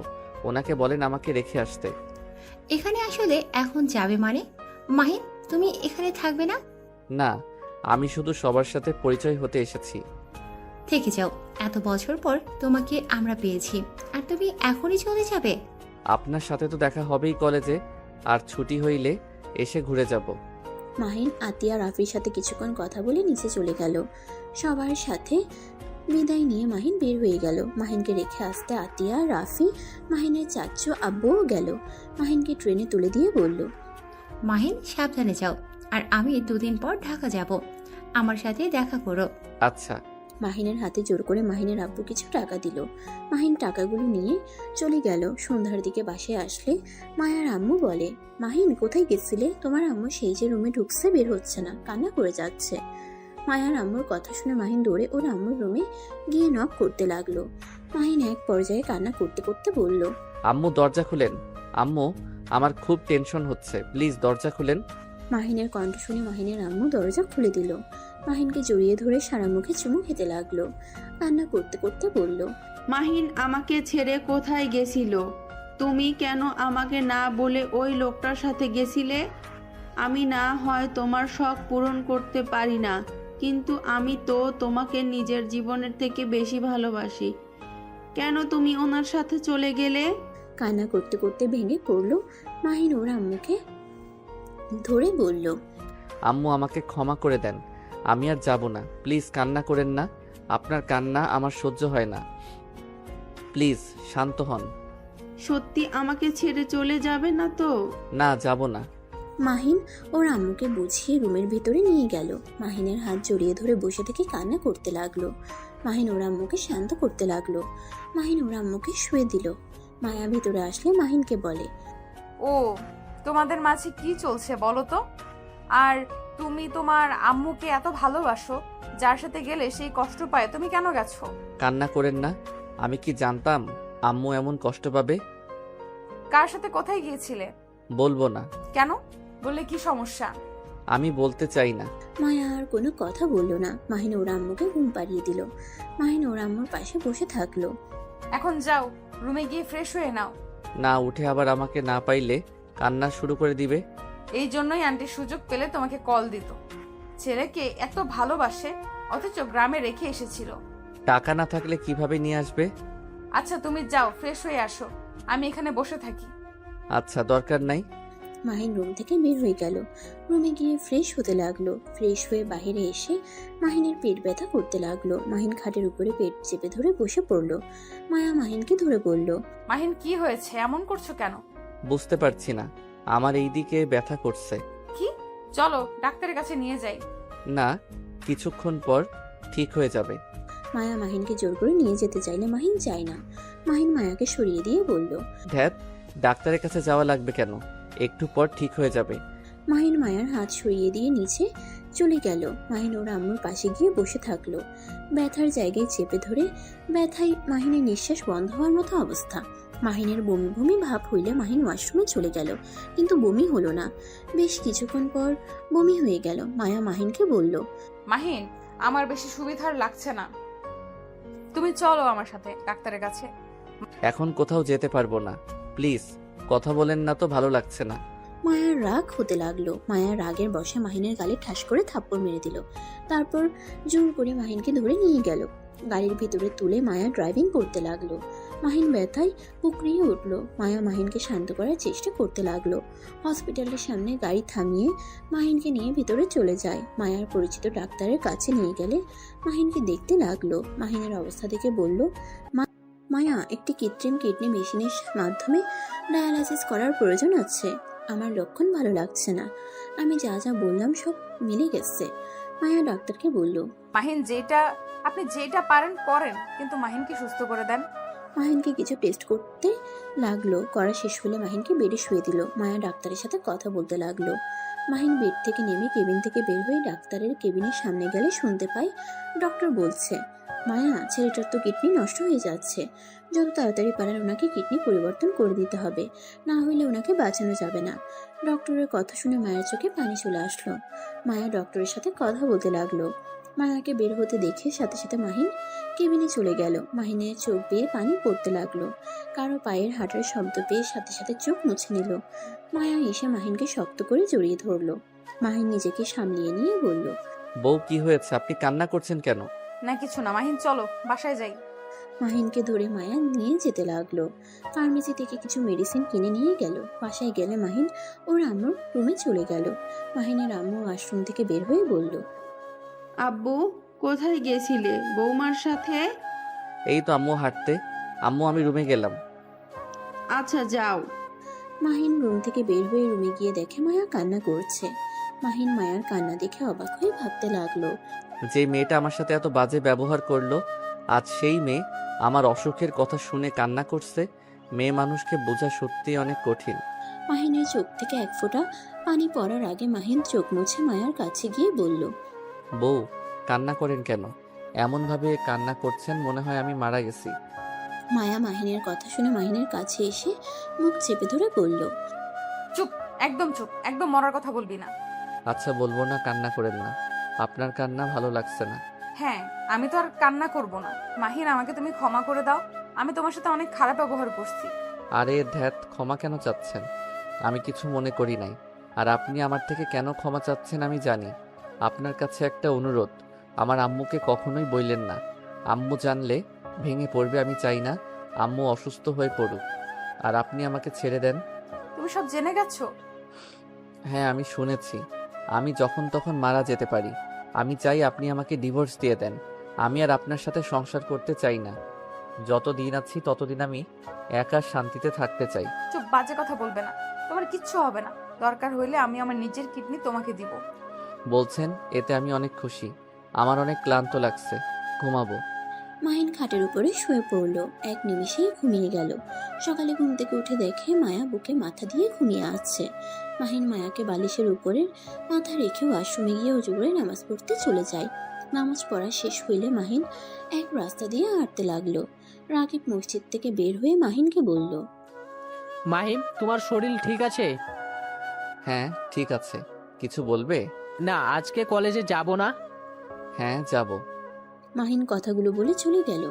ওনাকে বলেন আমাকে রেখে আসতে। এখানে আসলে এখন যাবে মানে? মাহিন, তুমি এখানে থাকবে না? না, আমি শুধু সবার সাথে পরিচয় হতে এসেছি। থেকে যাও, এত বছর পর তোমাকে আমরা পেয়েছি, আর তুমি এখনই চলে যাবে? আপনার সাথে তো দেখা হবেই কলেজে, আর ছুটি হইলে এসে ঘুরে যাব। মাহিন আতিয়া রাফির সাথে কিছুক্ষণ কথা বলে নিচে চলে গেল। সবার সাথে বিদায় নিয়ে মাহিন বের হয়ে গেল। মাহিনকে রেখে আসতে আতিয়া, রাফি, মাহিনের চাচ্চু আব্বুও গেল। মাহিনকে ট্রেনে তুলে দিয়ে বলল, মাহিন সাবধানে যাও, আর আমি 2 দিন পর ঢাকা যাব, আমার সাথে দেখা করো। আচ্ছা। মাহিনের হাতে জোর করে মাহিনের আব্বু কিছু টাকা দিল। মাহিন টাকাগুলো নিয়ে চলে গেল। সন্ধ্যার দিকে বাসায় আসলে মায়ার আম্মু বলে, মাহিন কোথায় গেছিলে? তোমার আম্মু সেই যে রুমে ঢুকছে, বের হচ্ছে না, কান্না করে যাচ্ছে। মায়ার আম্মুর কথা শুনে মাহিন দৌড়ে ওর আম্মুর রুমে গিয়ে নক করতে লাগলো। মাহিন এক পর্যায়ে কান্না করতে করতে বলল, আম্মু দরজা খুলেন। আম্মু, আমার খুব টেনশন হচ্ছে, প্লিজ দরজা খুলেন। মাহিনের কণ্ঠ শুনে মাহিনের আম্মু দরজা খুলে দিল। মাহিনকে জড়িয়ে ধরে সারা মুখে চুমু খেতে লাগলো। কান্না করতে করতে বলল, মাহিন আমাকে ছেড়ে কোথায় গেছিল? তুমি কেন আমাকে না বলে ওই লোকটার সাথে গেছিলে? আমি না হয় তোমার শখ পূরণ করতে পারি না, কিন্তু আমি তো তোমাকে নিজের জীবনের থেকে বেশি ভালোবাসি। কেন তুমি ওনার সাথে চলে গেলে? কান্না করতে করতে ভেঙে পড়লো। মাহিন ওর আম্মুকে ধরে বলল, আম্মু আমাকে ক্ষমা করে দেন, আমি আর যাব না, প্লিজ কান্না করেন না। আপনার কান্না আমার সহ্য হয় না, প্লিজ শান্ত হন। সত্যি আমাকে ছেড়ে চলে যাবে না তো? না, যাব না। মাহিন ওর আম্মুকে বুঝিয়ে রুমের ভিতরে নিয়ে গেল। মাহিনের হাত জড়িয়ে ধরে বসে থেকে কান্না করতে লাগলো। মাহিন ওর আম্মুকে শান্ত করতে লাগলো। মাহিন ওর আম্মুকে শুয়ে দিল। মায়া ভিতরে আসলে মাহিনকে বলে, ও, তোমাদের মাঝে কি চলছে বলো তো? আর তুমি তোমার আম্মুকে এত ভালোবাসো, যার সাথে গেলে সেই কষ্ট পায়, তুমি কেন গেছো? কান্না করেন না, আমি কি জানতাম আম্মু এমন কষ্ট পাবে? কার সাথে কোথায় গিয়েছিলে? বলবো না। কেন? বললে কি সমস্যা? আমি বলতে চাই না। মায়া আর কোনো কথা বলল না। মাহিন ওর আম্মুকে ঘুম পাড়িয়ে দিল। মাহিন ওর আম্মুর পাশে বসে থাকলো। এখন যাও, রুমে গিয়ে ফ্রেশ হয়ে নাও। না, উঠে আবার আমাকে না পাইলে কান্না শুরু করে দিবে। এই জন্যই আন্টি সুযোগ পেলে তোমাকে কল দিত। ছেলেকে এত ভালোবাসে, অথচ গ্রামে রেখে এসেছিল। টাকা না থাকলে কিভাবে নিয়ে আসবে? আচ্ছা তুমি যাও, ফ্রেশ হয়ে আসো, আমি এখানে বসে থাকি। আচ্ছা, দরকার নাই। মাহিন রুম থেকে বের হয়ে গেল। রুমে গিয়ে ফ্রেশ হতে লাগলো। ফ্রেশ হয়ে বাইরে এসে মাহিনের পেট ব্যথা করতে লাগলো। মাহিন খাটের উপরে পেট চেপে ধরে বসে পড়লো। মায়া মাহিনকে ধরে বলল, মাহিন কি হয়েছে, এমন করছো কেন? বুঝতে পারছি না, আমার এই দিকে ব্যথা করছে। কি? চলো ডাক্তারের কাছে নিয়ে যাই। না, কিছুক্ষণ পর ঠিক হয়ে যাবে। মায়া মাহিনকে জোর করে নিয়ে যেতে চাইলে মাহিন চায় না। মাহিন মায়াকে সরিয়ে দিয়ে বলল, ধ্যাত, ডাক্তারের কাছে যাওয়া লাগবে কেন? একটু পর ঠিক হয়ে যাবে। মাহিন মায়ার হাত সরিয়ে দিয়ে নিচে চলে গেল। মাহিন ওর আম্মুর পাশে গিয়ে বসে থাকলো। ব্যথার জায়গায় চেপে ধরে ব্যথায় মাহিনের নিঃশ্বাস বন্ধ হওয়ার মতো অবস্থা। মাহিনের বমি বমি ভাব হইলে মাহিন ওয়াশরুমে চলে গেল, কিন্তু বমি হলো না। বেশ কিছুক্ষণ পর বমি হয়ে গেল। মায়া মাহিনকে বলল, মাহিন, আমার বেশি সুবিধার লাগছে না, তুমি চলো আমার সাথে ডাক্তারের কাছে। এখন কোথাও যেতে পারবো না, প্লিজ কথা বলেন না তো, ভালো লাগছে না। মায়ার রাগ হতে লাগলো। মায়ার রাগের বশে মাহিনের গালে ঠাস করে থাপ্পড় মেরে দিল। তারপর জোর করে মাহিনকে ধরে নিয়ে গেল। গাড়ির ভিতরে তুলে মায়া ড্রাইভিং করতে লাগলো। মাহিন ব্যথায় কুকড়িয়ে উঠলো। মায়া মাহিনকে শান্ত করার চেষ্টা করতে লাগলো। হসপিটালের সামনে গাড়ি থামিয়ে মাহিনকে নিয়ে ভিতরে চলে যায়। মায়ার পরিচিত ডাক্তারের কাছে নিয়ে গেলে মাহিনকে দেখতে লাগলো। মাহিনের অবস্থা দেখে বলল, মায়া, একটি কৃত্রিম কিডনি মেশিনের মাধ্যমে ডায়ালাইসিস করার প্রয়োজন আছে। আমার লক্ষণ ভালো লাগছে না। আমি যা যা বললাম সব মিলে গেছে। মায়া ডাক্তারকে বলল, মাহিন, আপনি যেটা পারেন করেন, কিন্তু মাহিনকে সুস্থ করে দেন। মাহিনকে কিছু টেস্ট করতে লাগলো। করা শেষ হলে মাহিনকে বেডে শুয়ে দিল। মায়া ডাক্তারের সাথে কথা বলতে লাগলো। মাহিন বেড থেকে নেমে কেবিন থেকে বের হয়ে ডাক্তারের কেবিনের সামনে গেলে শুনতে পায় ডক্টর বলছে, মায়া, ছেলেটার তো কিডনি নষ্ট হয়ে যাচ্ছে, যত তাড়াতাড়ি পারেন ওনাকে কিডনি পরিবর্তন করে দিতে হবে, না হলে ওনাকে বাঁচানো যাবে না। ডক্টরের কথা শুনে মায়ের চোখে পানি চলে আসলো। মায়া ডক্টরের সাথে কথা বলতে লাগলো। মায়াকে বের হতে দেখে সাথে সাথে মাহিন কেবিনে চলে গেল। মাহিনের চোখ বেয়ে পানি পড়তে লাগলো। কারো পায়ের হাঁটার শব্দ পেয়ে সাথে সাথে চোখ মুছে নিল। মায়া এসে মাহিনকে শক্ত করে জড়িয়ে ধরলো। মাহিন নিজেকে সামলিয়ে নিয়ে বলল, বউ কি হয়েছে, আপনি কান্না করছেন কেন? না কিছু না মাহিন, চলো বাসায় যাই। মাহিনকে ধরে মায়া নিয়ে যেতে লাগলো। ফার্মেসি থেকে কিছু মেডিসিন কিনে নিয়ে গেল। বাসায় গেলে মাহিন ওর আম্মুর রুমে চলে গেল। মাহিনের আম্মু ওয়াশরুম থেকে বের হয়ে বলল, আব্বু কোথায় গেছিলে বৌমার সাথে? এই তো আম্মু হাঁটতে। আম্মু আমি রুমে গেলাম। আচ্ছা যাও। মাহিন রুম থেকে বের হয়ে রুমে গিয়ে দেখে মায়া কান্না করছে। মাহিন মায়ার কান্না দেখে অবাক হয়ে ভাবতে লাগলো, যে মেয়েটা আমার সাথে এত বাজে ব্যবহার করলো, আজ সেই মেয়ে আমার অসুখের কথা শুনে কান্না করছে। মেয়ে মানুষকে বোঝা সত্যিই অনেক কঠিন। মাহিনের চোখ থেকে এক ফোঁটা পানি পড়ার আগে মাহিন চোখ মুছে মায়ার কাছে গিয়ে বলল, বউ কান্না করেন কেন? এমনভাবে কান্না করছেন মনে হয় আমি মারা গেছি। মায়া মাহিনের কথা শুনে মাহিনের কাছে এসে মুখ চেপে ধরে বলল, চুপ, একদম চুপ, একদম মরার কথা বলবি না। আচ্ছা বলবো না, কান্না করেন না। আপনার কান্না ভালো লাগছে না। হ্যাঁ, আমি তো আর কান্না করব না। মাহিন, আমাকে তুমি ক্ষমা করে দাও। আমি তোমার সাথে অনেক খারাপ ব্যবহার করছি। আরে ধ্যাত, ক্ষমা কেন চাচ্ছেন? আমি কিছু মনে করি নাই। আর আপনি আমার থেকে কেন ক্ষমা চাচ্ছেন আমি জানি। আপনার কাছে একটা অনুরোধ, আমার আম্মুকে কখনোই বললেন না। আম্মু জানলে ভেঙে পড়বে, আমি চাই না আম্মু অসুস্থ হয়ে পড়ুক। আর আপনি আমাকে ছেড়ে দেন। তুমি সব জেনে গেছো? হ্যাঁ আমি শুনেছি। আমি যখন তখন মারা যেতে পারি। আমি চাই আপনি আমাকে ডিভোর্স দিয়ে দেন। আমি আর আপনার সাথে সংসার করতে চাই না। যতদিন আছি ততদিন আমি একা শান্তিতে থাকতে চাই। চুপ, বাজে কথা বলবে না। তোমার কিচ্ছু হবে না। দরকার হইলে আমি আমার নিজের কিডনি তোমাকে দিব। বলছেন, এতে আমি অনেক খুশি। আমার অনেক ক্লান্ত লাগছে, ঘুমাবো। মাহিন খাটের উপরে শুয়ে পড়ল। এক নিমিষেই ঘুমিয়ে গেল। সকালে ঘুম থেকে উঠে দেখে মায়া বুকে মাথা দিয়ে ঘুমিয়ে আছে। মাহিন মায়াকে বালিশের উপরে মাথা রেখে ওয়াশরুমে গিয়ে উজু করে নামাজ পড়তে চলে যায়। নামাজ পড়া শেষ হইলে মাহিন এক রাস্তা দিয়ে হাঁটতে লাগলো। রাকিব মসজিদ থেকে বের হয়ে মাহিনকে বলল, মাহিম, তোমার শরীর ঠিক আছে? হ্যাঁ ঠিক আছে। কিছু বলবে? না, আজকে কলেজে যাব না। হ্যাঁ যাব। মাহিন কথাগুলো বলে চলে গেল।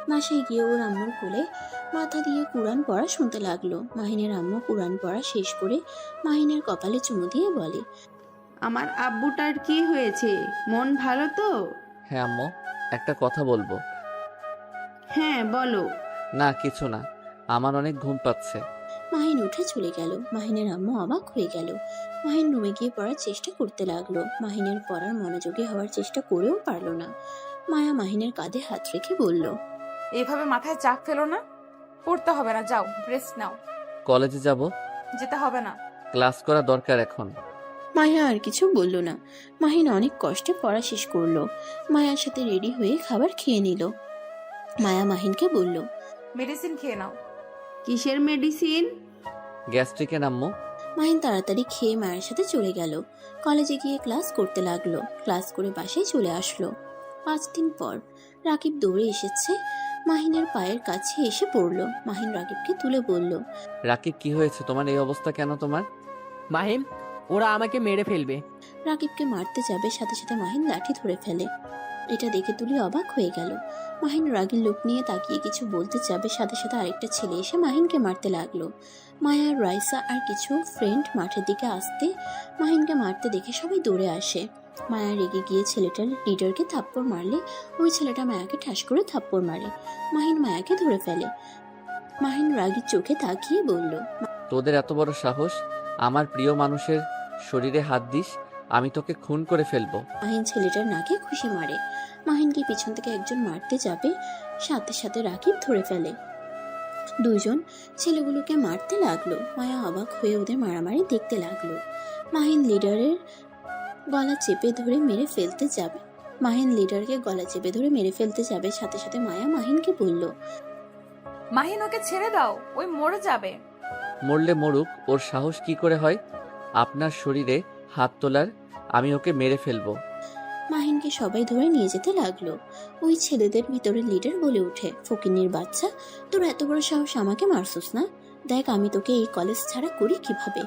বাসায় গিয়ে ওর আম্মুর কোলে মাথা দিয়ে কুরআন পড়া শুনতে লাগলো। মাহিনের আম্মু কুরআন পড়া শেষ করে মাহিনের কপালে চুমু দিয়ে বলে, আমার আব্বুটার কি হয়েছে? মন ভালো তো? হ্যাঁ আম্মু, একটা কথা বলবো। হ্যাঁ বলো। না কিছু না, আমার অনেক ঘুম পাচ্ছে। মাহিন উঠে চলে গেল। মাহিনের আম্মু অবাক হয়ে গেল। মাহিন রুমে গিয়ে পড়ার চেষ্টা করতে লাগলো। মাহিনের পড়ার মনোযোগী হওয়ার চেষ্টা করেও পারল না। মায়া মাহিনের কাঁধে হাত রেখে বলল, এইভাবে মাথায় চাপ ফেলো না। পড়তে হবে না, যাও রেস্ট নাও। কলেজে যাব। যেতে হবে না। ক্লাস করা দরকার এখন। মায়া আর কিছু বলল না। মাহিন অনেক কষ্টে পড়া শেষ করলো। মায়ার সাথে রেডি হয়ে খাবার খেয়ে নিল। মায়া মাহিনকে বলল, মেডিসিন খেয়ে নাও। কিসের মেডিসিন? গ্যাস্ট্রিকের আম্মু। মাহিন তাড়াতাড়ি খেয়ে মায়ের সাথে চলে গেল। কলেজে গিয়ে ক্লাস করতে লাগলো। ক্লাস করে বাসায় চলে আসলো। 5 দিন পর রাকিব দৌড়ে এসেছে। মাহিনের পায়ের কাছে এসে পড়লো। মাহিন রাকিবকে তুলে বলল, রাকিব কি হয়েছে তোমার? এই অবস্থা কেন তোমার? মাহিম, ওরা আমাকে মেরে ফেলবে। রাকিবকে মারতে যাবে, সাথে সাথে মাহিন লাঠি ধরে ফেলে। এটা দেখে তুলি অবাক হয়ে গেল। মাহিন রাগের লোক নিয়ে তাকিয়ে কিছু বলতে যাবে, সাথে সাথে আরেকটা ছেলে এসে মাহিনকে মারতে লাগলো। মায়া, রাইসা আর কিছু ফ্রেন্ড মাঠের দিকে আসতে মাহিনকে মারতে দেখে সবাই দৌড়ে আসে। মায়া রেগে গিয়ে ছেলেটার লিডারকে থাপ্পড় মারলে ওই ছেলেটা মায়াকে ঠাস করে থাপ্পড় মারে। মাহিন মায়াকে ধরে ফেলে। মাহিন রাগীর চোখে তাকিয়ে বলল, তোদের এত বড় সাহস, আমার প্রিয় মানুষের শরীরে হাত দিস? আমি তোকে খুন করে ফেলবো। মাহিন ছেলেটার নাকে খুশি মারে। মাহিনকে পিছন থেকে একজন মারতে যাবে, সাথে সাথে রাকিব ধরে ফেলে। দুজন ছেলেগুলোকে মারতে লাগলো। মায়া অবাক হয়ে ওদের মারামারি দেখতে লাগলো। মাহিন লিডারের গলা চেপে ধরে মেরে ফেলতে যাবে। সাথে সাথে মায়া মাহিনকে বলল, মাহিন, ওকে ছেড়ে দাও, ওই মরে যাবে। মরলে মরুক, ওর সাহস কি করে হয় আপনার শরীরে হাত তোলার? আমি ওকে মেরে ফেলবো। মাহিনকে সবাই ধরে নিয়ে যেতে লাগলো। ওই ছেলেদের ভিতরে লিডার বলে উঠে, ফকিন্নির বাচ্চা, তোর এত বড় সাহস, আমাকে মারছস না? দেখ আমি তোকে এই কলেজ ছাড়া করি কিভাবে।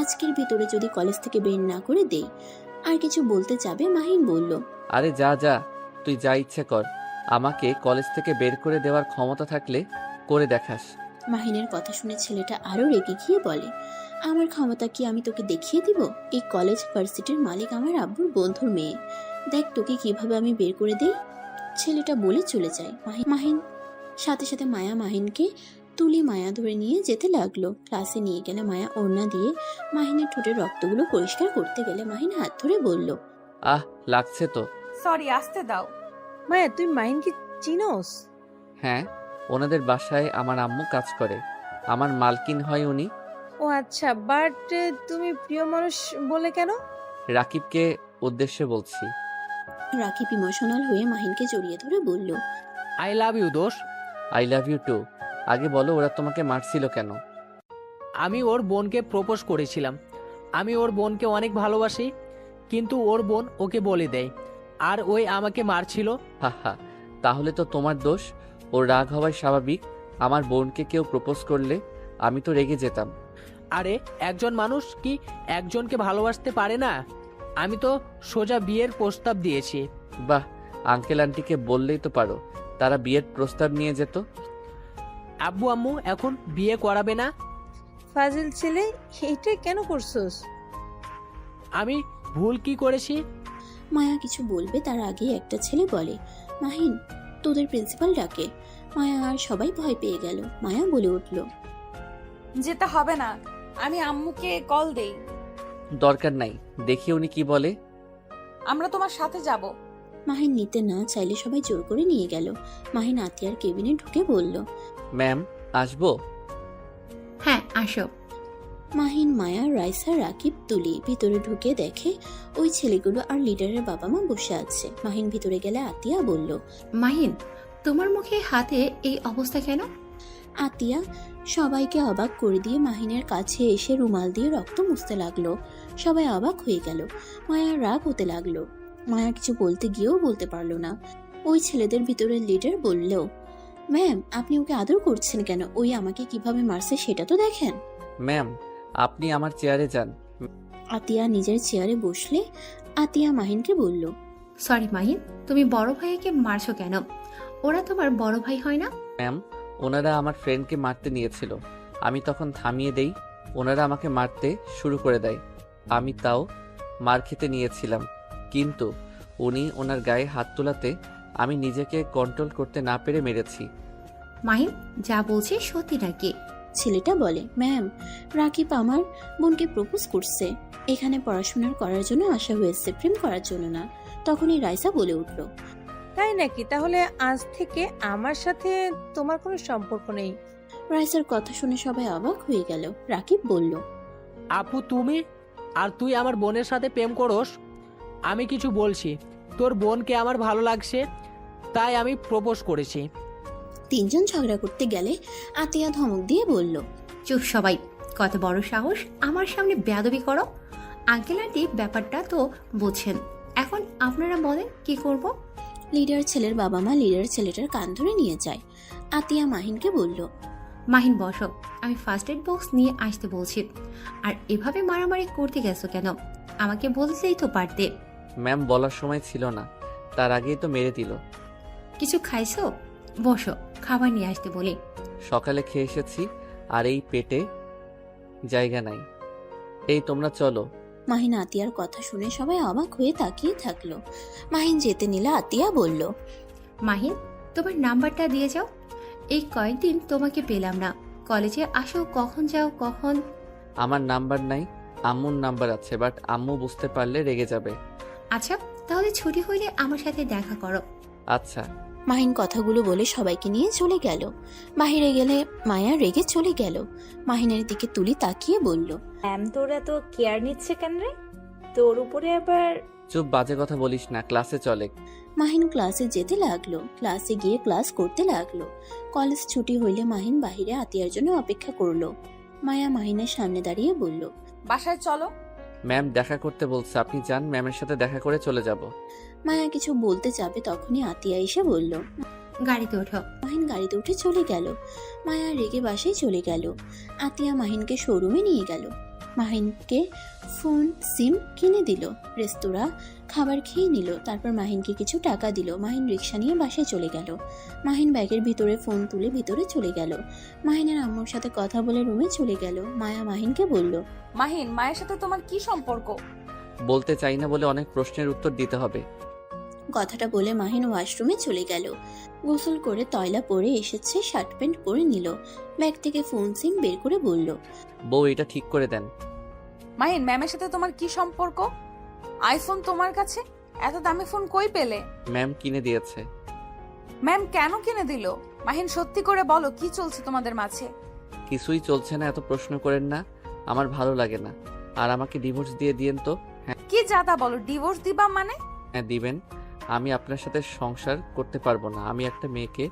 আজকের ভিতরে যদি কলেজ থেকে বের না করে দেই। আর কিছু বলতে যাবে মাহিন বলল, আরে যা যা, তুই যা ইচ্ছে কর। আমাকে কলেজ থেকে বের করে দেওয়ার ক্ষমতা থাকলে করে দেখাস। মাহিনের কথা শুনে ছেলেটা আরো রেগে গিয়ে বলে, আমার ক্ষমতা কি আমি তোকে দেখিয়ে দিব? এই কলেজ ভার্সিটির মালিক আমার আব্বুর বন্ধুর মেয়ে। দেখ তোকে কিভাবে আমি বের করে দেই। ছেলেটা বলে চলে যায়। মাহিন সাথে সাথে মায়া মাহিনকে তুলে মায়া ধরে নিয়ে যেতে লাগলো। ক্লাসে নিয়ে গেলে মায়া ওড়না দিয়ে মাহিনের ঠোঁটের রক্তগুলো পরিষ্কার করতে গেলে মাহিন হাত ধরে বলল, আহ, লাগছে তো। সরি, আসতে দাও। মায়া তুই মাহিনকে চিনোস? হ্যাঁ, ওনাদের বাসায় আমার আম্মু কাজ করে। আমার মালকিন হয় উনি। ও আচ্ছা, বাট তুমি প্রিয় মানুষ বলে কেন? রাকিবকে উদ্দেশ্যে বলছি। রাকিব ইমোশনাল হয়ে মাহিনকে জড়িয়ে ধরে বলল, আই লাভ ইউ দোষ। I love you too. আগে বলো, ওরা তোমাকে মারছিল কেন? আমি ওর বোনকে প্রপোজ করেছিলাম। আমি ওর বোনকে অনেক ভালোবাসি, কিন্তু ওর বোন ওকে বলে দেয়, আর ওই আমাকে মারছিল। হা হা, তাহলে তো তোমার দোষ। ওর রাগ হওয়াই স্বাভাবিক। আমার বোনকে কেউ প্রপোজ করলে আমি তো রেগে যেতাম। আরে একজন মানুষ কি একজনকে ভালোবাসতে পারে না? আমি তো সোজা বিয়ের প্রস্তাব দিয়েছি। বাহ, আঙ্কেল আন্টিকে বললেই তো পারো, তারা বিয়ের প্রস্তাব নিয়ে যেত। আব্বু আম্মু এখন বিয়ে করাবে না। ফাজিল ছেলে, এটা কেন করছস? আমি ভুল কি করেছি? মায়া কিছু বলবে তার আগে একটা ছেলে বলে, মাহিন তোদের প্রিন্সিপাল ডাকে। মায়া আর সবাই ভয় পেয়ে গেল। মায়া বলে উঠল, যেতে হবে না, আমি আম্মুকে কল দেই। দরকার নাই, দেখি উনি কি বলে। আমরা তোমার সাথে যাব। মাহিন নিতে না চাইলে সবাই জোর করে নিয়ে গেল। মাহিন আতিয়ার কেবিনে ঢুকে বলল, ম্যাম, আসবো? হ্যাঁ আসো। মাহিন, মায়া, রাইসা, রাকিব, তুলি ভিতরে ঢুকে দেখে ওই ছেলেগুলো আর লিডারের বাবা মা বসে আছে। মাহিন ভিতরে গেলে আতিয়া বলল, মাহিন, তোমার মুখে হাতে এই অবস্থা কেন? আতিয়া সবাইকে অবাক করে দিয়ে মাহিনের কাছে এসে রুমাল দিয়ে রক্ত মুছতে লাগলো। সবাই অবাক হয়ে গেল। মায়ার রাগ হতে লাগলো। মায়া কিছু বলতে গিয়েও বলতে পারলো না। ওই ছেলেদের ভিতরে লিডার বলল, ম্যাম আপনি ওকে আদর করছেন কেন? ওই আমাকে কিভাবে মারছে সেটা তো দেখেন। ম্যাম, আপনি আমার চেয়ারে যান। আতিয়া নিজের চেয়ারে বসলে আতিয়া মাহিনকে বলল, সরি মাহিন, তুমি বড় ভাইয়াকে মারছো কেন? ওরা তোমার বড় ভাই হয় না? ম্যাম, ওনারা আমার ফ্রেন্ডকে মারতে নিয়েছিল। আমি তখন থামিয়ে দেই। ওনারা আমাকে মারতে শুরু করে দেয়। আমি তাও মার খেতে নিয়েছিলাম, কিন্তু উনি ওনার গায়ে হাত তোলাতে আমি নিজেকে কন্ট্রোল করতে না পেরে মেরেছি। মাহিন যা বলছে সত্যি নাকি? ছেলেটা বলে, ম্যাম রাকিব আমার বোনকে প্রপোজ করছে। এখানে পড়াশোনা করার জন্য আসা হয়েছে, প্রেম করার জন্য না। তখনই রাইসা বলে উঠল, তাই নাকি? তাহলে আজ থেকে আমার সাথে তোমার কোনো সম্পর্ক নেই। রাইসার কথা শুনে সবাই অবাক হয়ে গেল। রাকিব বলল, আপু তুমি আর তুই আমার বোনের সাথে প্রেম করোস? আমি কিছু বলছি, তোর বোনকে আমার ভালো লাগছে, তাই আমি প্রপোজ করেছি। তিনজন ঝগড়া করতে গেলে আতিয়া ধমক দিয়ে বলল, চুপ সবাই, কত বড় সাহস আমার সামনে বেয়াদবি করো? আঙ্কেল আন্টি ব্যাপারটা তো বুঝছেন, এখন আপনারা বলেন কি করব? লিডার ছেলের বাবা মা লিডার ছেলেটার কান ধরে নিয়ে যায়। আতিয়া মাহিনকে বলল, মাহিন বসো, আমি ফার্স্ট এড বক্স নিয়ে আসতে বলছি। আর এভাবে মারামারি করতে গেছো কেন? আমাকে বলতেই তো পারতে। ম্যাম, বলার সময় ছিল না, তার আগেই তো মেরে দিল। কিছু খাইছো? বসো, খাবার নিয়ে আসতে বলি। সকালে খেয়ে এসেছি, আর এই পেটে জায়গা নাই। এই তোমরা চলো। মাহিন আতিয়ার কথা শুনে সবাই অবাক হয়ে তাকিয়ে থাকলো। মাহিন যেতে নিলে আতিয়া বলল, মাহিন তোমার নাম্বারটা দিয়ে যাও। এই কয়েকদিন তোমাকে পেলাম না, কলেজে আসো কখন যাও কখন? আমার নাম্বার নাই, আম্মুর নাম্বার আছে, বাট আম্মু বুঝতে পারলে রেগে যাবে। আচ্ছা তাহলে ছুটি হইলে আমার সাথে দেখা করো। আচ্ছা। মাহিন কথাগুলো বলে সবাইকে নিয়ে চলে গেল। বাহিরে গেলে মায়া রেগে চলে গেল। মাহিনের দিকে তুলি তাকিয়ে বলল, ম্যাম তোর এত কেয়ার নিচ্ছে কেন রে? তোর উপরে আবার। চুপ, বাজে কথা বলিস না, ক্লাসে চলে। মাহিন ক্লাসে যেতে লাগলো। ক্লাসে গিয়ে ক্লাস করতে লাগলো। কলেজ ছুটি হইলে মাহিন বাহিরে আতিয়ার জন্য অপেক্ষা করলো। মায়া মাহিনের সামনে দাঁড়িয়ে বলল, বাসায় চলো। ম্যাম দেখা করতে বলছে, আপনি যান, ম্যামের সাথে দেখা করে চলে যাব। মায়া কিছু বলতে যাবে তখনই আতিয়া এসে বলল। গাড়িতে ওঠো। মাহিন গাড়িতে উঠে চলে গেল। মায়া রেগে বাসায় চলে গেল। আতিয়া মাহিনকে শোরুমে নিয়ে গেল। মাহিনকে ফোন সিম কিনে দিল। রেস্তোরাঁ খাবার খেয়ে নিল। তারপর মাহিনকে কিছু টাকা দিল। মাহিন রিক্সা নিয়ে বাসায় চলে গেল। মাহিন ব্যাগের ভিতরে ফোন তুলে ভিতরে চলে গেল। মাহিনের আম্মুর সাথে কথা বলে রুমে চলে গেল। মায়া মাহিনকে বলল, মাহিন, মায়ের সাথে তোমার কি সম্পর্ক? বলতে চাই না বলে অনেক প্রশ্নের উত্তর দিতে হবে। কথাটা বলে মাহিন ওয়াশরুমে চলে গেল। গোসল করে তয়লা পরে এসেছে, শার্ট প্যান্ট পরে নিল। ব্যাগ থেকে ফোন সিম বের করে বলল, বউ এটা ঠিক করে দেন। মাহিন, ম্যামের সাথে তোমার কি সম্পর্ক? আইফোন তোমার কাছে? এত দামি ফোন কই পেলে? ম্যাম কিনে দিয়েছে। ম্যাম কেন কিনে দিল? মাহিন, সত্যি করে বলো, কি চলছে তোমাদের মাঝে? কিছুই চলছে না, এত প্রশ্ন করেন না, আমার ভালো লাগে না। আর আমাকে ডিভোর্স দিয়ে দিয়েন তো। কি জাদা বলো, ডিভোর্স দিবা মানে? হ্যাঁ দিবেন। আমি আপনার সাথে সংসার করতে পারবো না। আমি একটা মেয়েকে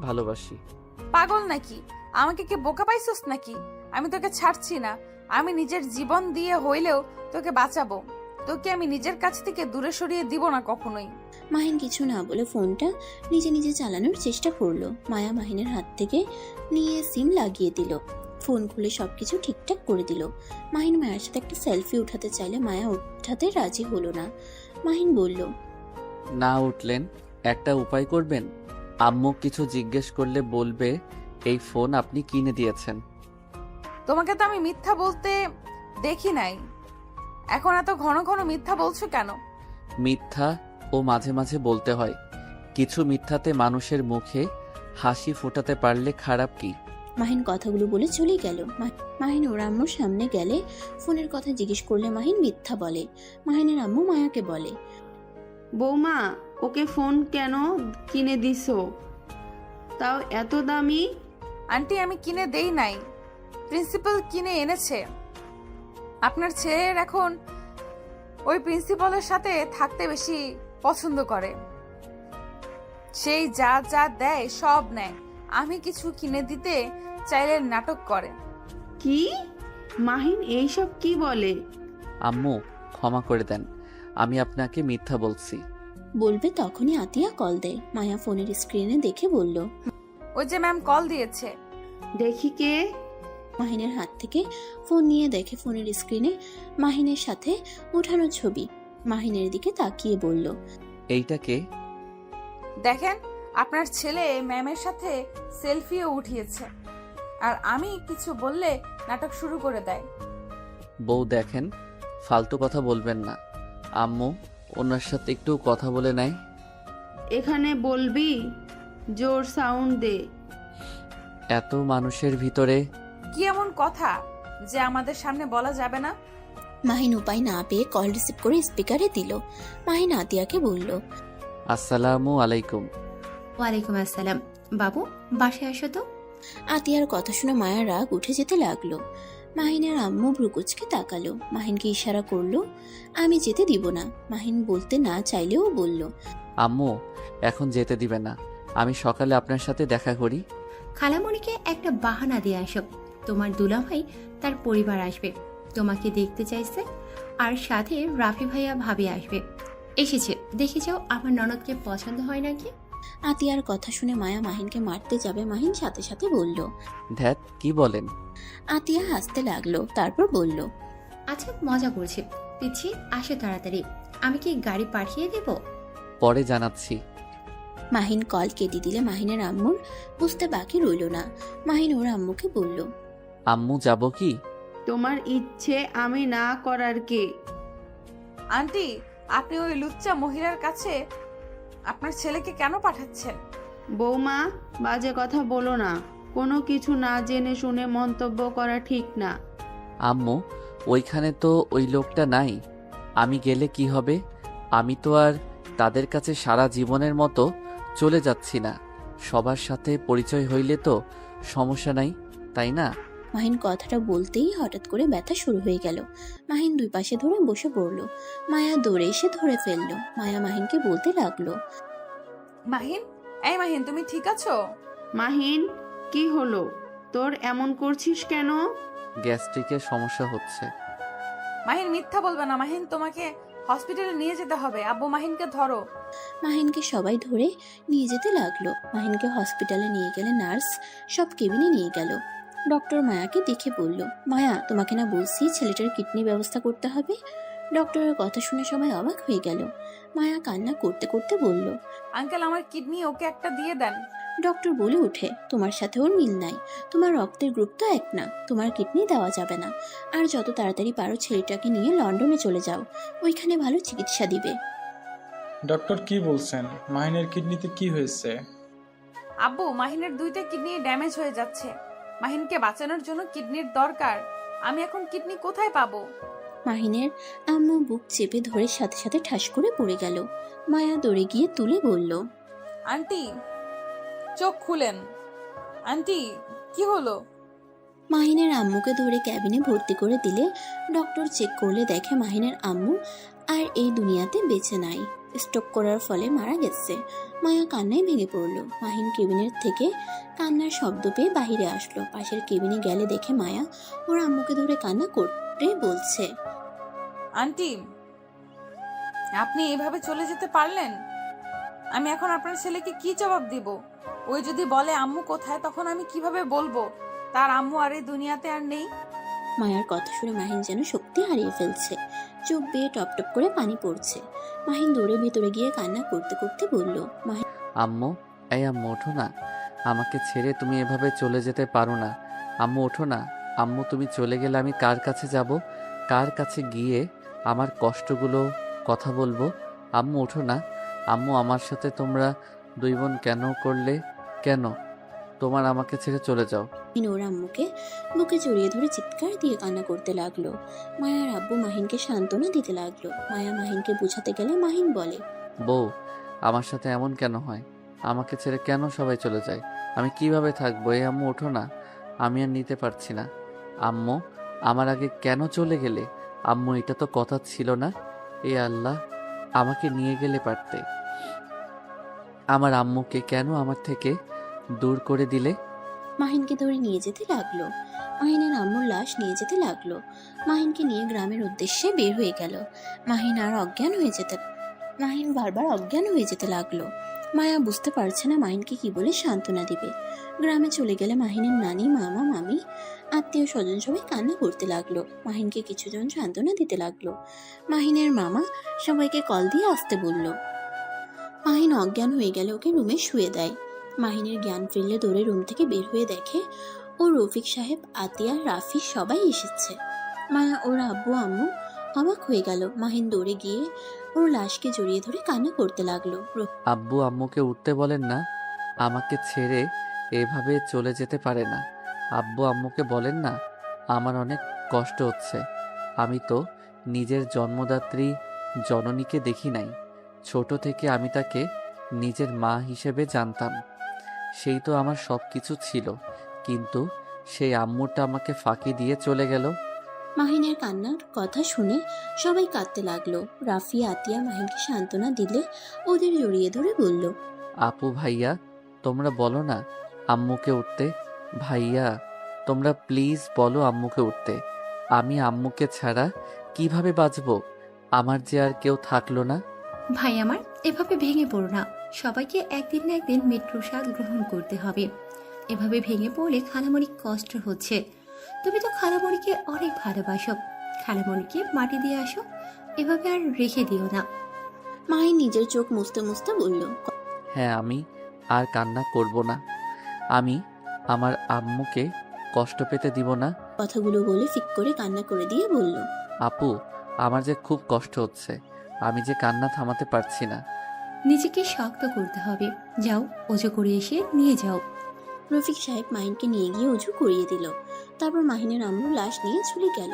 ভালোবাসি। পাগল নাকি? আমাকে কি বোকা পাইছস নাকি? আমি তোকে ছাড়ছি না। আমি নিজের জীবন দিয়ে হইলেও তোকে বাঁচাবো। তোকে আমি নিজের কাছ থেকে দূরে সরিয়ে দিব না কখনোই। মাহিন কিছু না বলে ফোনটা নিজে নিজে চালানোর চেষ্টা করলো। মায়া মাহিনের হাত থেকে নিয়ে সিম লাগিয়ে দিল। ফোন খুলে সবকিছু ঠিকঠাক করে দিল। মাহিন মায়ের সাথে একটা সেলফি উঠাতে চাইলে মায়া উঠাতে রাজি হলো না। মাহিন বলল, না উঠলেন, একটা উপায় করবেন। আম্মু কিছু জিজ্ঞেস করলে বলবে এই ফোন আপনি কিনে দিয়েছেন। তোমাকে তো আমি মিথ্যা বলতে দেখি নাই, এখন এত ঘন ঘন মিথ্যা বলছো কেন? মিথ্যা ও মাঝে মাঝে বলতে হয়। কিছু মিথ্যাতে মানুষের মুখে হাসি ফোটাতে পারলে খারাপ কি? মাহিন কথাগুলো বলে চলে গেল। মাহিন ওর আম্মুর সামনে গেলে ফোনের কথা জিজ্ঞেস করলে মাহিন মিথ্যা বলে। মাহিনের আম্মু মায়াকে বলে, বৌমা, ওকে ফোন কেন কিনে দিছো? তাও এত দামি? আন্টি, আমি কিনে দেই নাই, প্রিন্সিপাল কিনে এনেছে। আপনার ছেলের এখন ওই প্রিন্সিপালের সাথে থাকতে বেশি পছন্দ করে। সেই যা যা দেয় সব নেয়। আমি কিছু কিনে দিতে চাইলে নাটক করে। কি? মাহিন এইসব কি বলে? আম্মু ক্ষমা করে দেন, আমি আপনাকে মিথ্যা বলছি। বলবে তখনই আতিয়া কল দেয়। মায়া ফোনের স্ক্রিনে দেখে বলল, ওই যে ম্যাম কল দিয়েছে। দেখি কে। মাহিনের হাত থেকে ফোন নিয়ে দেখে ফোনের স্ক্রিনে মাহিনের সাথে উঠানো ছবি। মাহিনের দিকে তাকিয়ে বলল, এইটা কে? দেখেন, আপনার ছেলে ম্যামের সাথে সেলফিও উঠিয়েছে, আর আমি কিছু বললে নাটক শুরু করে দেয়। বউ দেখেন, ফালতু কথা বলবেন না। আম্মু ওনার সাথে একটু কথা বলে নাই। এখানে বলবি? জোর সাউন্ড দে। এত মানুষের ভিতরে কি এমন কথা যে আমাদের সামনে বলা যাবে না? মাহিন উপায় না পেয়ে কল রিসিভ করে স্পিকারে দিল। মাহিন আতিয়াকে বলল, আসসালামু আলাইকুম। ওয়ালাইকুম আসসালাম। বাবু, বাসায় আসো তো। আতিয়ার কথা শুনে মায়ার রাগ উঠে যেতে লাগলো। মাহিনের আম্মু ভ্রুকুচকে তাকালো। মাহিনকে ইশারা করলো, আমি যেতে দিব না। মাহিন বলতে না চাইলেও বলল, আম্মু এখন যেতে দিবে না, আমি সকালে আপনার সাথে দেখা করি। খালামণিকে একটা বাহানা দিয়ে আসো। তোমার দুলাভাই তার পরিবার আসবে, তোমাকে দেখতে চাইছে, আর সাথে রাফি ভাইয়া ভাবি আসবে। এসেছে, দেখে যাও আমার ননদকে পছন্দ হয় নাকি। আতিয়ার কথা শুনে মায়া মাহিনকে মারতে যাবে। মাহিন সাথে সাথে বলল, ধ্যাত কি বলেন? আতিয়া হাসতে লাগলো। তারপর বলল, আচ্ছা মজা করছি, পিচ্ছি আসো তাড়াতাড়ি। আমি কি গাড়ি পাঠিয়ে দেব? পরে জানাচ্ছি। মাহিন কল কেটে দিলে মাহিনের আম্মুর বুঝতে বাকি রইল না। মাহিন ওর আম্মুকে বলল, আম্মু যাব কি? তোমার ইচ্ছে আমি না করার কে? আন্টি, আপনি ওই লুচ্চা মহিলার কাছে আপনার ছেলেকে কেন পাঠাচ্ছেন? বৌমা, বাজে কথা বলো না। কোনো কিছু না জেনে শুনে মন্তব্য করা ঠিক না। আম্মু ওইখানে তো ওই লোকটা নাই, আমি গেলে কি হবে? আমি তো আর তাদের কাছে সারা জীবনের মতো চলে যাচ্ছি না। সবার সাথে পরিচয় হইলে তো সমস্যা নাই, তাই না? মাহিন কথাটা বলতেই হঠাৎ করে ব্যথা শুরু হয়ে গেল। মাহিন দুই পাশে ধরে বসে পড়ল। মায়া দৌড়ে এসে ধরে ফেললো। মায়া মাহিনকে বলতে লাগলো, মাহিন, এই মাহিন, তুমি ঠিক আছো? মাহিন, কি হলো তোর? এমন করছিস কেন? গ্যাস্ট্রিকের সমস্যা হচ্ছে। মাহিন মিথ্যা বলবে না। মাহিন তোমাকে হসপিটালে নিয়ে যেতে হবে। আব্বু মাহিনকে ধরো। মাহিনকে সবাই ধরে নিয়ে যেতে লাগলো। মাহিনকে হসপিটালে নিয়ে গেলে নার্স সব কেবিনে নিয়ে গেল। ডক্টর মায়াকে দেখে বলল, মায়া, তোমাকে না বলছি ছেলেটার কিডনি ব্যবস্থা করতে হবে? ডক্টরের কথা শুনে সবাই অবাক হয়ে গেল। মায়া কান্না করতে করতে বলল, আঙ্কেল, আমার কিডনি ওকে একটা দিয়ে দেন। ডক্টর বলে উঠে, তোমার সাথে ওর মিল নাই, তোমার রক্তের গ্রুপ তো এক না, তোমার কিডনি দেওয়া যাবে না। আর যত তাড়াতাড়ি পারো ছেলেটাকে নিয়ে লন্ডনে চলে যাও, ওইখানে ভালো চিকিৎসা দিবে। ডক্টর কি বলছেন? মাহিনের কিডনিতে কি হয়েছে? আব্বু, মাহিনের 2টা কিডনি ড্যামেজ হয়ে যাচ্ছে। মাহিনকে বাঁচানোর জন্য কিডনির দরকার। আমি এখন কিডনি কোথায় পাবো? মাহিনের আম্মু বুক চেপে ধরে সাথে সাথে ঠাস করে পড়ে গেল। মায়া দৌড়ে গিয়ে তুলে বলল, আন্টি, চোখ খুলেন। আন্টি, কি হলো? মাহিনের আম্মুকে ধরে ক্যাবিনে ভর্তি করে দিলে ডক্টর চেক করলে দেখে মাহিনের আম্মু আর এই দুনিয়াতে বেঁচে নাই, স্ট্রোক করার ফলে মারা গেছে। মায়া কান্নায় ভেঙে পড়ল। মাহিন কেবিনের থেকে কান্নার শব্দ পেয়ে বাহিরে আসলো। পাশের কেবিনে গেলে দেখে মায়া ওর আম্মুকে ধরে কান্না করতে বলছে, আন্টি, আপনি এভাবে চলে যেতে পারলেন? আমি এখন আপনার ছেলেকে কি জবাব দিব? ওই যদি বলে আম্মু কোথায়, তখন আমি কিভাবে বলবো তার আম্মু আর এই দুনিয়াতে আর নেই? মায়ার কথা শুনে মাহিন যেন শক্তি হারিয়ে ফেলছে, চোখ বেয়ে টপ টপ করে পানি পড়ছে। মাহিন দৌড়ে ভেতরে গিয়ে কান্না করতে করতে বলল, মাহিন, আম্মু, এই আম্মু ওঠো না, আমাকে ছেড়ে তুমি এভাবে চলে যেতে পারো না। আম্মু ওঠো না। আম্মু, তুমি চলে গেলে আমি কার কাছে যাব? কার কাছে গিয়ে আমার কষ্টগুলো কথা বলবো? আম্মু ওঠো না। আম্মু, আমার সাথে তোমরা 2 বোন কেন করলে? কেন তোমার আমাকে ছেড়ে চলে যাও? ওর আম্মুকে বুকে জড়িয়ে ধরে চিৎকার দিয়ে কান্না করতে লাগলো। মায়ার আব্বু মাহিনকে সান্ত্বনা দিতে লাগলো। মায়া মাহিনকে বোঝাতে গেলে মাহিন বলে, বউ, আমার সাথে এমন কেন হয়? আমাকে ছেড়ে কেন সবাই চলে যায়? আমি কিভাবে থাকবো? এই আম্মু ওঠো না, আমি আর নিতে পারছি না। আম্মু, আমার আগে কেন চলে গেলে? আম্মু, এটা তো কথা ছিল না। এ আল্লাহ, আমাকে নিয়ে গেলে পারতে। আমার আম্মুকে কেন আমার থেকে দূর করে দিলে? মাহিনকে ধরে নিয়ে যেতে লাগলো। মাহিনের আম্মুর লাশ নিয়ে যেতে লাগলো। মাহিনকে নিয়ে গ্রামের উদ্দেশ্যে বের হয়ে গেল। মাহিন বারবার অজ্ঞান হয়ে যেতে লাগলো। মায়া বুঝতে পারছে না মাহিনকে কি বলে সান্ত্বনা দিবে। গ্রামে চলে গেলে মাহিনের নানি, মামা, মামি, আত্মীয় স্বজন সবাই কান্না করতে লাগলো। মাহিনকে কিছুজন সান্ত্বনা দিতে লাগলো। মাহিনের মামা সবাইকে কল দিয়ে আসতে বলল। মাহিন অজ্ঞান হয়ে গেলে ওকে রুমে শুয়ে দেয়। মাহিনের জ্ঞান ফিরলে দৌড়ে রুম থেকে বের হয়ে দেখে ও রফিক সাহেব, আতিয়া, রাফি সবাই এসেছে। মায়া ওর আব্বু আম্মু অবাক হয়ে গেল। মাহিন দৌড়ে গিয়ে ওর লাশকে জড়িয়ে ধরে কান্না করতে লাগলো। আব্বু আম্মুকে উঠতে বলেন না, আমাকে ছেড়ে এভাবে চলে যেতে পারে না। আব্বু আম্মুকে বলেন না, আমার অনেক কষ্ট হচ্ছে। আমি তো নিজের জন্মদাত্রী জননীকে দেখি নাই। ছোট থেকে আমি তাকে নিজের মা হিসেবে জানতাম। সেই তো আমার সব কিছু ছিল, কিন্তু সেই আম্মুটা আমাকে ফাঁকি দিয়ে চলে গেল। মাহিনের কান্নার কথা শুনে সবাই কাঁদতে লাগলো। রাফি, আতিয়া মাহিনকে সান্ত্বনা দিলে ওদের জড়িয়ে ধরে বলল, আপু, ভাইয়া, তোমরা বলো না আম্মুকে উঠতে। ভাইয়া, তোমরা প্লিজ বলো আম্মুকে উঠতে। আমি আম্মুকে ছাড়া কিভাবে বাঁচবো? আমার যে আর কেউ থাকলো না। ভাই আমার, এভাবে ভেঙে পড়ো না। সবাইকে একদিন না একদিন মৃত্যুর স্বাদ গ্রহণ করতে হবে। এভাবে ভেঙে পড়লে খালামণি কষ্ট হচ্ছে। তুমি তো খালামণিকে অনেক ভালোবাসো। খালামণিকে মাটি দিয়ে আসো, এভাবে আর রেখে দিও না। মাহিন নিজের চোখ মুছতে মুছতে বলল, হ্যাঁ, আমি আর কান্না করব না। আমি আমার আম্মুকে কষ্ট পেতে দিব না। কথাগুলো বলে ফিক করে কান্না করে দিয়ে বলল, আপু, আমার যে খুব কষ্ট হচ্ছে, আমি যে কান্না থামাতে পারছি না। নিজেকে শক্ত করতে হবে। যাও, ওজো করে এসে নিয়ে যাও। রফিক সাহেব মাহিনকে নিয়ে গিয়ে উজু করিয়ে দিল। তারপর মাহিনের আম্মু লাশ নিয়ে চলে গেল।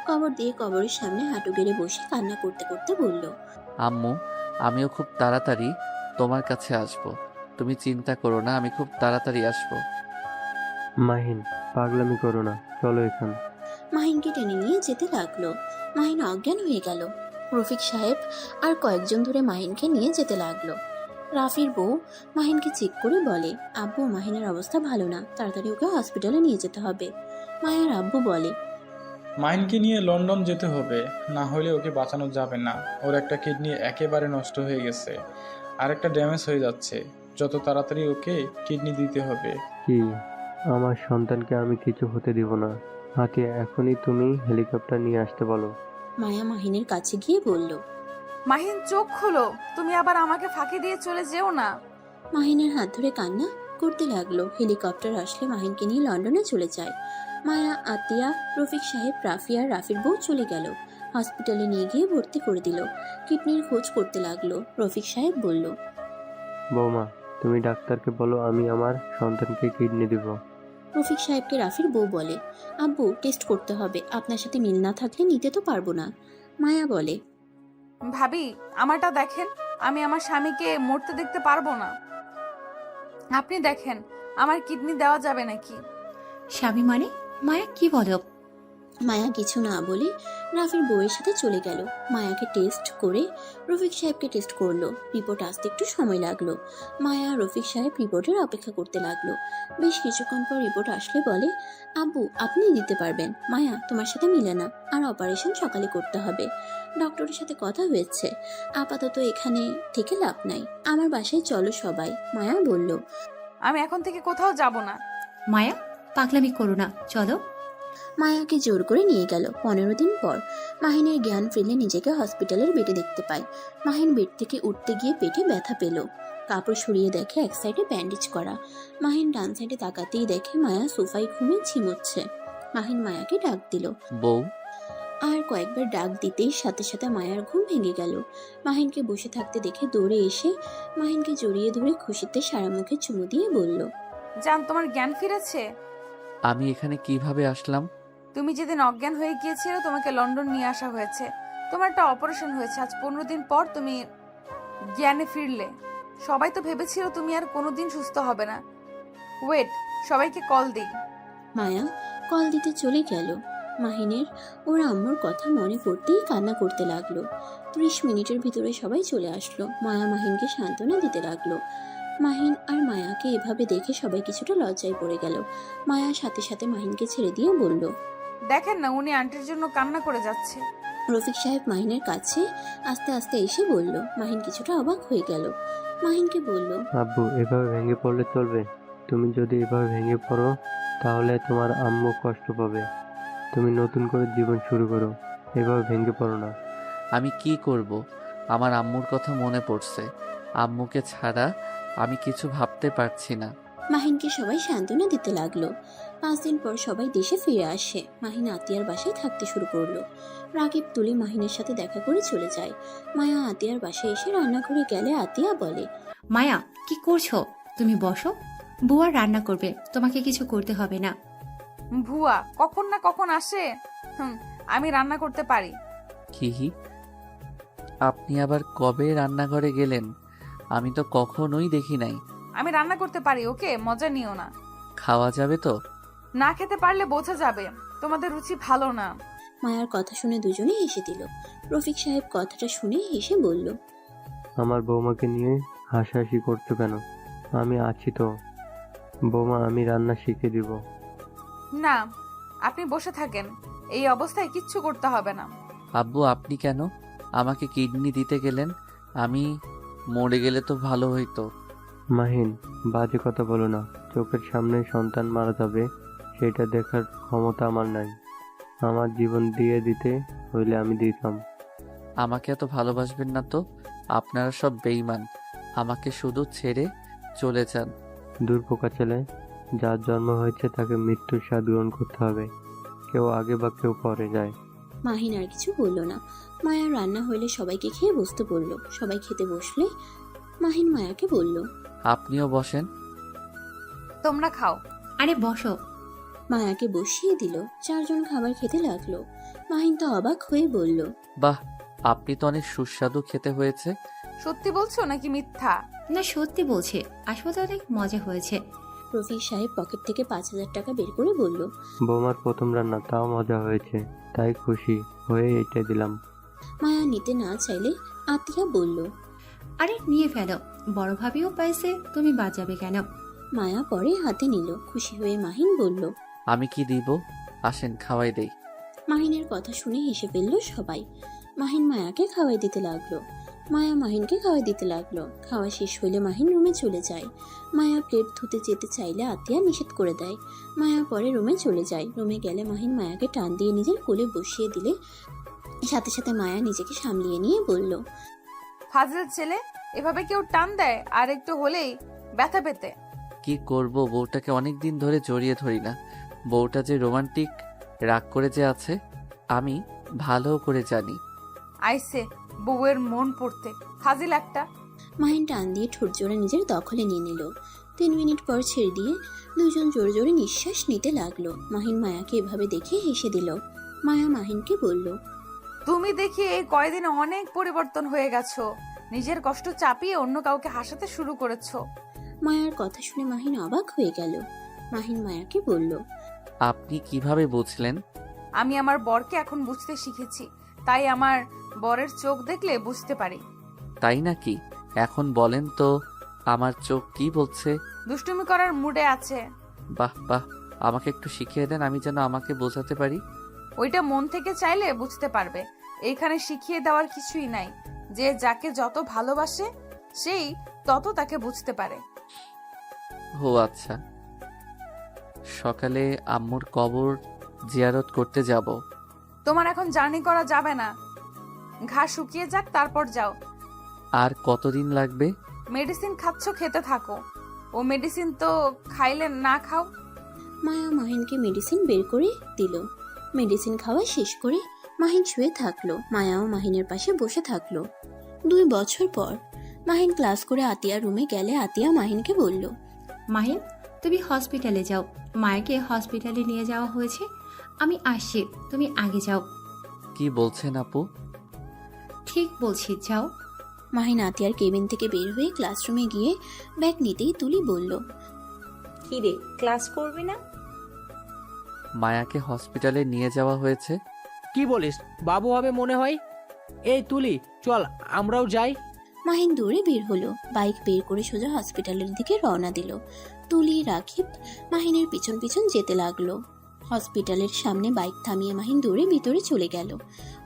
কবর দিয়ে কবরের সামনে হাঁটু গেড়ে বসে কান্না করতে করতে বলল, আম্মু, আমিও খুব তাড়াতাড়ি তোমার কাছে আসব। তুমি চিন্তা করো না, আমি খুব তাড়াতাড়ি আসব। মাহিন, পাগলামি করো না, চলো এখান। মাহিনকে টেনে নিয়ে যেতে লাগলো। মাহিন অজ্ঞান হয়ে গেল। রফিক সাহেব আর কয়েকজন ধরে মাহিনকে নিয়ে যেতে লাগলো। রাফির বউ মাহিনকে চেক করে বলে, আব্বু, মাহিনের অবস্থা ভালো না, তাড়াতাড়ি ওকে হসপিটালে নিয়ে যেতে হবে। মায়ের আব্বু বলে, মাহিনকে নিয়ে লন্ডন যেতে হবে, না হলে ওকে বাঁচানো যাবে না। ওর একটা কিডনি একেবারে নষ্ট হয়ে গেছে, আর একটা ড্যামেজ হয়ে যাচ্ছে। যত তাড়াতাড়ি ওকে কিডনি দিতে হবে। কি, আমার সন্তানকে আমি কিছু হতে দিব না। আতিয়া, এখনই তুমি হেলিকপ্টার নিয়ে আসতে বলো। মায়া মাহিনের কাছে গিয়ে বলল। মাহিন চোখ খোলো, তুমি আবার আমাকে ফাঁকি দিয়ে চলে যেও না। মাহিনের হাত ধরে কান্না করতে লাগলো। হেলিকপ্টার আসলে মাহিনকে নিয়ে লন্ডনে চলে যায়। মায়া, আতিয়া, রফিক সাহেব, রাফি আর রাফির বউ চলে গেল। হসপিটালে নিয়ে গিয়ে ভর্তি করে দিল। কিডনির খোঁজ করতে লাগলো। রফিক সাহেব বলল। বৌমা, তুমি ডাক্তারকে বলো আমি আমার সন্তানকে কিডনি দিব। রফিক সাহেবকে রাফির বউ বলে, আব্বু টেস্ট করতে হবে, আপনার সাথে মিল না থাকলে নিতে তো পারবো না। মায়া বলে, ভাবি, আমারটা দেখেন, আমি আমার স্বামীকে মরতে দেখতে পারবো না। আপনি দেখেন, আমার কিডনি দেওয়া যাবে নাকি? স্বামী মানে? মায়া কি বলো? মায়া কিছু না বলে রাফির বউয়ের সাথে চলে গেল। মায়াকে টেস্ট করে রফিক সাহেবকে টেস্ট করলো। রিপোর্ট আসতে একটু সময় লাগলো। মায়া রফিক সাহেব রিপোর্টের অপেক্ষা করতে লাগলো। বেশ কিছুক্ষণ পর রিপোর্ট আসলে বলে, আব্বু আপনি দিতে পারবেন, মায়া তোমার সাথে মিলে না, আর অপারেশন সকালে করতে হবে। ডক্টরের সাথে কথা হয়েছে, আপাতত এখানে থেকে লাভ নাই, আমার বাসায় চলো সবাই। মায়া বলল। আমি এখন থেকে কোথাও যাব না। মায়া পাগলামি করো না, চলো। মায়াকে জোর করে নিয়ে গেল। 15 দিন পর মাহিনের জ্ঞান ফিরলে নিজেকে হসপিটালের বেডে দেখতে পায়। মাহিন বেড থেকে উঠতে গিয়ে পেটে ব্যথা পেল। কাপড় সরিয়ে দেখে এক সাইডে ব্যান্ডেজ করা। মাহিন ডান সাইডে তাকাতেই দেখে মায়া সোফায় ঘুমিয়ে ঝিমোচ্ছে। মাহিন মায়াকে ডাক দিল। বউ, আর কয়েকবার ডাক দিতেই সাথে সাথে মায়ার ঘুম ভেঙে গেল। মাহিনকে বসে থাকতে দেখে দৌড়ে এসে মাহিনকে জড়িয়ে ধরে খুশিতে সারা মুখে চুমু দিয়ে বলল, জান, তোমার জ্ঞান ফিরেছে? আমি এখানে কিভাবে আসলাম? তুমি যেদিন অজ্ঞান হয়ে গিয়েছিলে তোমাকে লন্ডন নিয়ে আসা হয়েছে। তোমার একটা অপারেশন হয়েছে, আজ 15 দিন পর তুমি জ্ঞানে ফিরলে। সবাই তো ভেবেছিল তুমি আর কোনোদিন সুস্থ হবে না। ওয়েট, সবাইকে কল দিই। মায়া কল দিতে চলে গেল। মাহিনের ওর আম্মুর কথা মনে পড়তেই কান্না করতে লাগলো। 30 মিনিটের ভিতরে সবাই চলে আসলো। মায়া মাহিনকে সান্ত্বনা দিতে লাগলো। মাহিন আর মায়াকে এভাবে দেখে সবাই কিছুটা লজ্জায় পড়ে গেল। মায়া সাথে সাথে মাহিনকে ছেড়ে দিয়ে বলল, দেখেন না, উনি আন্টির জন্য কান্না করে যাচ্ছে। রফিক সাহেব মাহিনের কাছে আস্তে আস্তে এসে বলল। মাহিন কিছুটা অবাক হয়ে গেল। মাহিনকে বলল, আব্বু, এভাবে ভেঙে পড়লে চলবে? তুমি যদি এভাবে ভেঙে পড়ো তাহলে তোমার আম্মু কষ্ট পাবে। তুমি নতুন করে জীবন শুরু করো, এভাবে ভেঙে পড়ো না। আমি কি করব? আমার আম্মুর কথা মনে পড়ছে। আম্মুকে ছাড়া আমি কিছু ভাবতে পারছি না। মাহিনকে সবাই সান্ত্বনা দিতে লাগলো। 5 দিন পর সবাই দেশে ফিরে আসে। মাহিন আতিয়ার বাসায় থাকতে শুরু করলো। রাকিব তুলি মাহিনের সাথে দেখা করে চলে যায়। মায়া আতিয়ার বাসায় এসে রান্না করে গেলে আতিয়া বলে, মায়া কি করছো? তুমি বসো, বুয়া রান্না করবে, তোমাকে কিছু করতে হবে না। ভুয়া কখন না কখন আসে। আমি রান্না করতে পারি। কি, আপনি আবার কবে রান্নাঘরে গেলেন? আমি তো কখনোই দেখি নাই। আমি রান্না করতে পারি, ওকে, মজা নিও না। খাওয়া যাবে তো? না খেতে পারলে বোঝা যাবে তোমাদের রুচি ভালো না। মায়ার কথা শুনে দুজনে হেসে দিল। রফিক সাহেব কথাটা শুনে হেসে বলল, আমার বৌমাকে নিয়ে হাসাহাসি করছো কেন? আমি আছি তো বৌমা, আমি রান্না শিখে দিব। না, আপনি বসে থাকেন, এই অবস্থায় কিচ্ছু করতে হবে না। আব্বু, আপনি কেন আমাকে কিডনি দিতে গেলেন? আমি মরে গেলে তো ভালো হইতো। মাহিন, বাজে কথা বলো না। চোখের সামনে সন্তান মারা যাবে, সেটা দেখার ক্ষমতা আমার নাই। আমার জীবন দিয়ে দিতে হইলে আমি দিতাম। আমাকে এত ভালোবাসবেন না তো? আপনারা সব বেঈমান, আমাকে শুধু ছেড়ে চলে যান। দুর্পোকা ছেলে, যার জন্ম হয়েছে তাকে মৃত্যুর স্বাদ গ্রহণ করতে হবে। কেউ আগে বা কেউ পরে যায়। মাহিন আর কিছু বলল না। মায়ার রান্না হইলে সবাইকে খেয়ে বসতে বলল। সবাই খেতে বসলে মাহিন মায়াকে বলল, আপনিও বসেন। তোমরা খাও। আরে বসো। মায়াকে বসিয়ে দিল। 4 জন খাবার খেতে লাগলো। মাহিন তো অবাক হয়ে বলল, বাহ, আপনি তো অনেক সুস্বাদু খেতে হয়েছে। সত্যি বলছো নাকি মিথ্যা? না, সত্যি বলছি, আসলে অনেক মজা হয়েছে। রফিক সাহেব পকেট থেকে 5000 টাকা বের করে বলল, বৌমার প্রথম রান্না, তাও মজা হয়েছে, তাই খুশি হয়ে এটা দিলাম। মায়া নিতে না চাইলে আতিয়া বলল, আরে নিয়ে ফেলো, বড় ভাবিও পাইছে, তুমি বাঁচাবে কেন? মায়া পরে হাতে নিল। খুশি হয়ে মাহিন বলল, আমি কি দিব? আসেন খাওয়াই দেই। মাহিনের কথা শুনে হেসে ফেলল সবাই। মাহিন মায়াকে খাওয়াই দিতে লাগলো, মায়া মাহিনকে খাওয়াই দিতে লাগলো। খাওয়া শেষ হলে মাহিন রুমে চলে যায়। মায়া প্লেট ধুতে যেতে চাইলে আতিয়া নিষেধ করে দেয়। মায়া পরে রুমে চলে যায়। রুমে গেলে মাহিন মায়াকে টান দিয়ে নিজের কোলে বসিয়ে দিলে সাথে সাথে মায়া নিজেকে সামলিয়ে নিয়ে বলল, ফাজিল ছেলে, এভাবে কেউ টান দেয় আর একটু হলেই ব্যথা পেতে। কি করব, বউটাকে অনেক দিন ধরে জড়িয়ে ধরি না। বউটা যে রোমান্টিক, রাগ করে যে আছে আমি ভালো করে জানি। আইসে বউয়ের মন পড়তে, ফাজিল একটা। মাহিন টান দিয়ে ঠোঁট জোড়া নিজের দখলে নিয়ে নিল। 3 মিনিট পর ছেড়ে দিয়ে দুজন জোরে জোরে নিঃশ্বাস নিতে লাগলো। মাহিন মায়াকে এভাবে দেখে হেসে দিল। মায়া মাহিনকে বলল, তুমি দেখি এই কয়দিনে অনেক পরিবর্তন হয়ে গেছো। নিজের কষ্ট চাপিয়ে অন্য কাউকে হাসাতে শুরু করেছো। মায়ার কথা শুনে মাহিন অবাক হয়ে গেল। মাহিন মায়াকে বলল, আপনি কিভাবে বুঝলেন? আমি আমার বরকে এখন বুঝতে শিখেছি, তাই আমার বরের চোখ দেখলে বুঝতে পারি। তাই নাকি? এখন বলেন তো আমার চোখ কি বলছে? দুষ্টুমি করার মুডে আছে। বাহ বাহ, আমাকে একটু শিখিয়ে দেন, আমি যেন আমাকে বোঝাতে পারি। ওইটা মন থেকে চাইলে বুঝতে পারবে। এইখানে শিখিয়ে দেওয়ার কিছুই নাই। যে যাকে যত ভালোবাসে সেই তত তাকে বুঝতে পারে। ও আচ্ছা। সকালে আম্মুর কবর জিয়ারত করতে যাব। তোমার এখন জার্নি করা যাবে না, ঘা শুকিয়ে যাক তারপর যাও। আর কতদিন লাগবে? মেডিসিন খাচ্ছ, খেতে থাকো। ও মেডিসিন তো খাইলে না খাও। মায়া মাহিনকে মেডিসিন বের করে দিল। মেডিসিন খাওয়া শেষ করে মাহিন শুয়ে থাকলো। মায়াও মাহিনের পাশে বসে থাকলো। 2 বছর পর মাহিন ক্লাস করে আতিয়ার রুমে গেলে আতিয়া মাহিনকে বলল, মাহিন, তুমি হসপিটালে যাও। মায়াকে হসপিটালে নিয়ে যাওয়া হয়েছে। আমি আসছি, তুমি আগে যাও। কি বলছেন আপু? ঠিক বলছি, যাও। মাহিন আতিয়ার কেবিন থেকে বের হয়ে ক্লাসরুমে গিয়ে ব্যাগ নিতেই তুলি বলল, কি রে, ক্লাস করবি না? মায়াকে হসপিটালে নিয়ে যাওয়া হয়েছে। কি বলিস, বাবু হবে মনে হয়। এই তুলি, চল আমরাও যাই। মাহিন দৌড়ে বের হলো। বাইক বের করে সোজা হসপিটালের দিকে রওনা দিল। তুলি, রাকিব মাহিনের পিছন পিছন যেতে লাগলো। হসপিটালের সামনে বাইক থামিয়ে মাহিন দৌড়ে ভিতরে চলে গেল।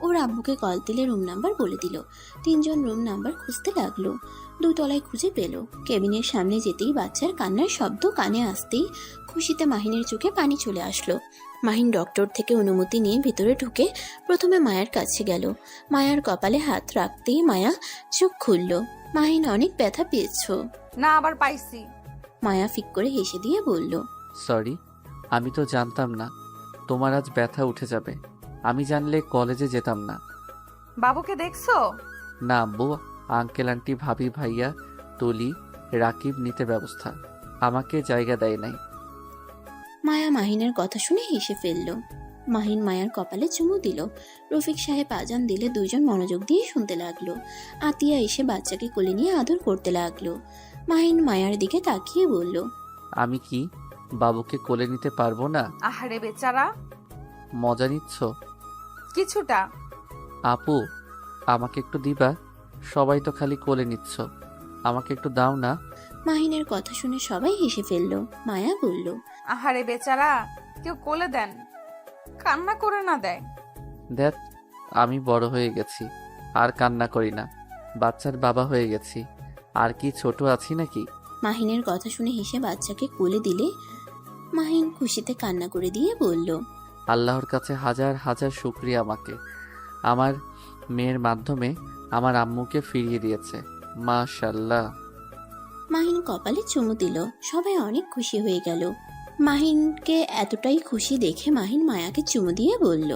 ওর আব্বুকে কল দিলে রুম নাম্বার বলে দিল। 3 জন রুম নাম্বার খুঁজতে লাগলো। 2 তলায় খুঁজে পেল। কেবিনের সামনে যেতেই বাচ্চার কান্নার শব্দ কানে আসতেই খুশিতে মাহিনের চোখে পানি চলে আসলো। মাহিন ডক্টর থেকে অনুমতি নিয়ে ভিতরে ঢুকে প্রথমে মায়ার কাছে গেল। মায়ার কপালে হাত রাখতেই মায়া চোখ খুলল। মাহিন, অনেক ব্যথা পেয়েছো? না, আবার পাইছি। মায়া ফিক করে হেসে দিয়ে বলল, সরি, আমি তো জানতাম না তোমার আজ ব্যথা উঠে যাবে। আমি জানলে কলেজে যেতাম না। বাবুকে দেখছো? না আব্বু, আঙ্কেল আন্টি ভাবি ভাইয়া তুলি রাকিব নিতে ব্যবস্থা, আমাকে জায়গা দেয় নাই। মায়া মাহিনের কথা শুনে হেসে ফেলল। মাহিন মায়ার কপালে চুমু দিল। রফিক সাহেব আজান দিলে 2 জন মনোযোগ দিয়ে শুনতে লাগলো। আতিয়া এসে বাচ্চাকে কোলে নিয়ে আদর করতে লাগলো। মাহিন মায়ার দিকে তাকিয়ে বলল, আমি কি বাবুকে কোলে নিতে পারবো না? আহারে বেচারা। মজা নিচ্ছ? কিছুটা। আপু, আমাকে একটু দিবা? সবাই তো খালি কোলে নিচ্ছ, আমাকে একটু দাও না। মাহিনের কথা শুনে সবাই হেসে ফেলল। মায়া বলল, আহারে বেচারা, কেউ কোলে দেন, কান্না করে না দেয়। দেখ, আমি বড় হয়ে গেছি, আর কান্না করি না। বাচ্চার বাবা হয়ে গেছি, আর কি ছোট আছি নাকি? মাহিনের কথা শুনে হেসে বাচ্চাকে কোলে দিলে মাহিন খুশিতে কান্না করে দিয়ে বলল, আল্লাহর কাছে হাজার হাজার শুকরিয়া, আমাকে আমার মেয়ের মাধ্যমে আমার আম্মুকে ফিরিয়ে দিয়েছে। মাশাআল্লাহ। মাহিন কপালে চুমু দিল। সবাই অনেক খুশি হয়ে গেল। মাহিনকে এতটাই খুশি দেখে মাহিন মায়াকে চুমু দিয়ে বলল,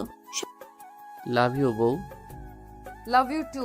লাভ ইউ বউ। Love you two.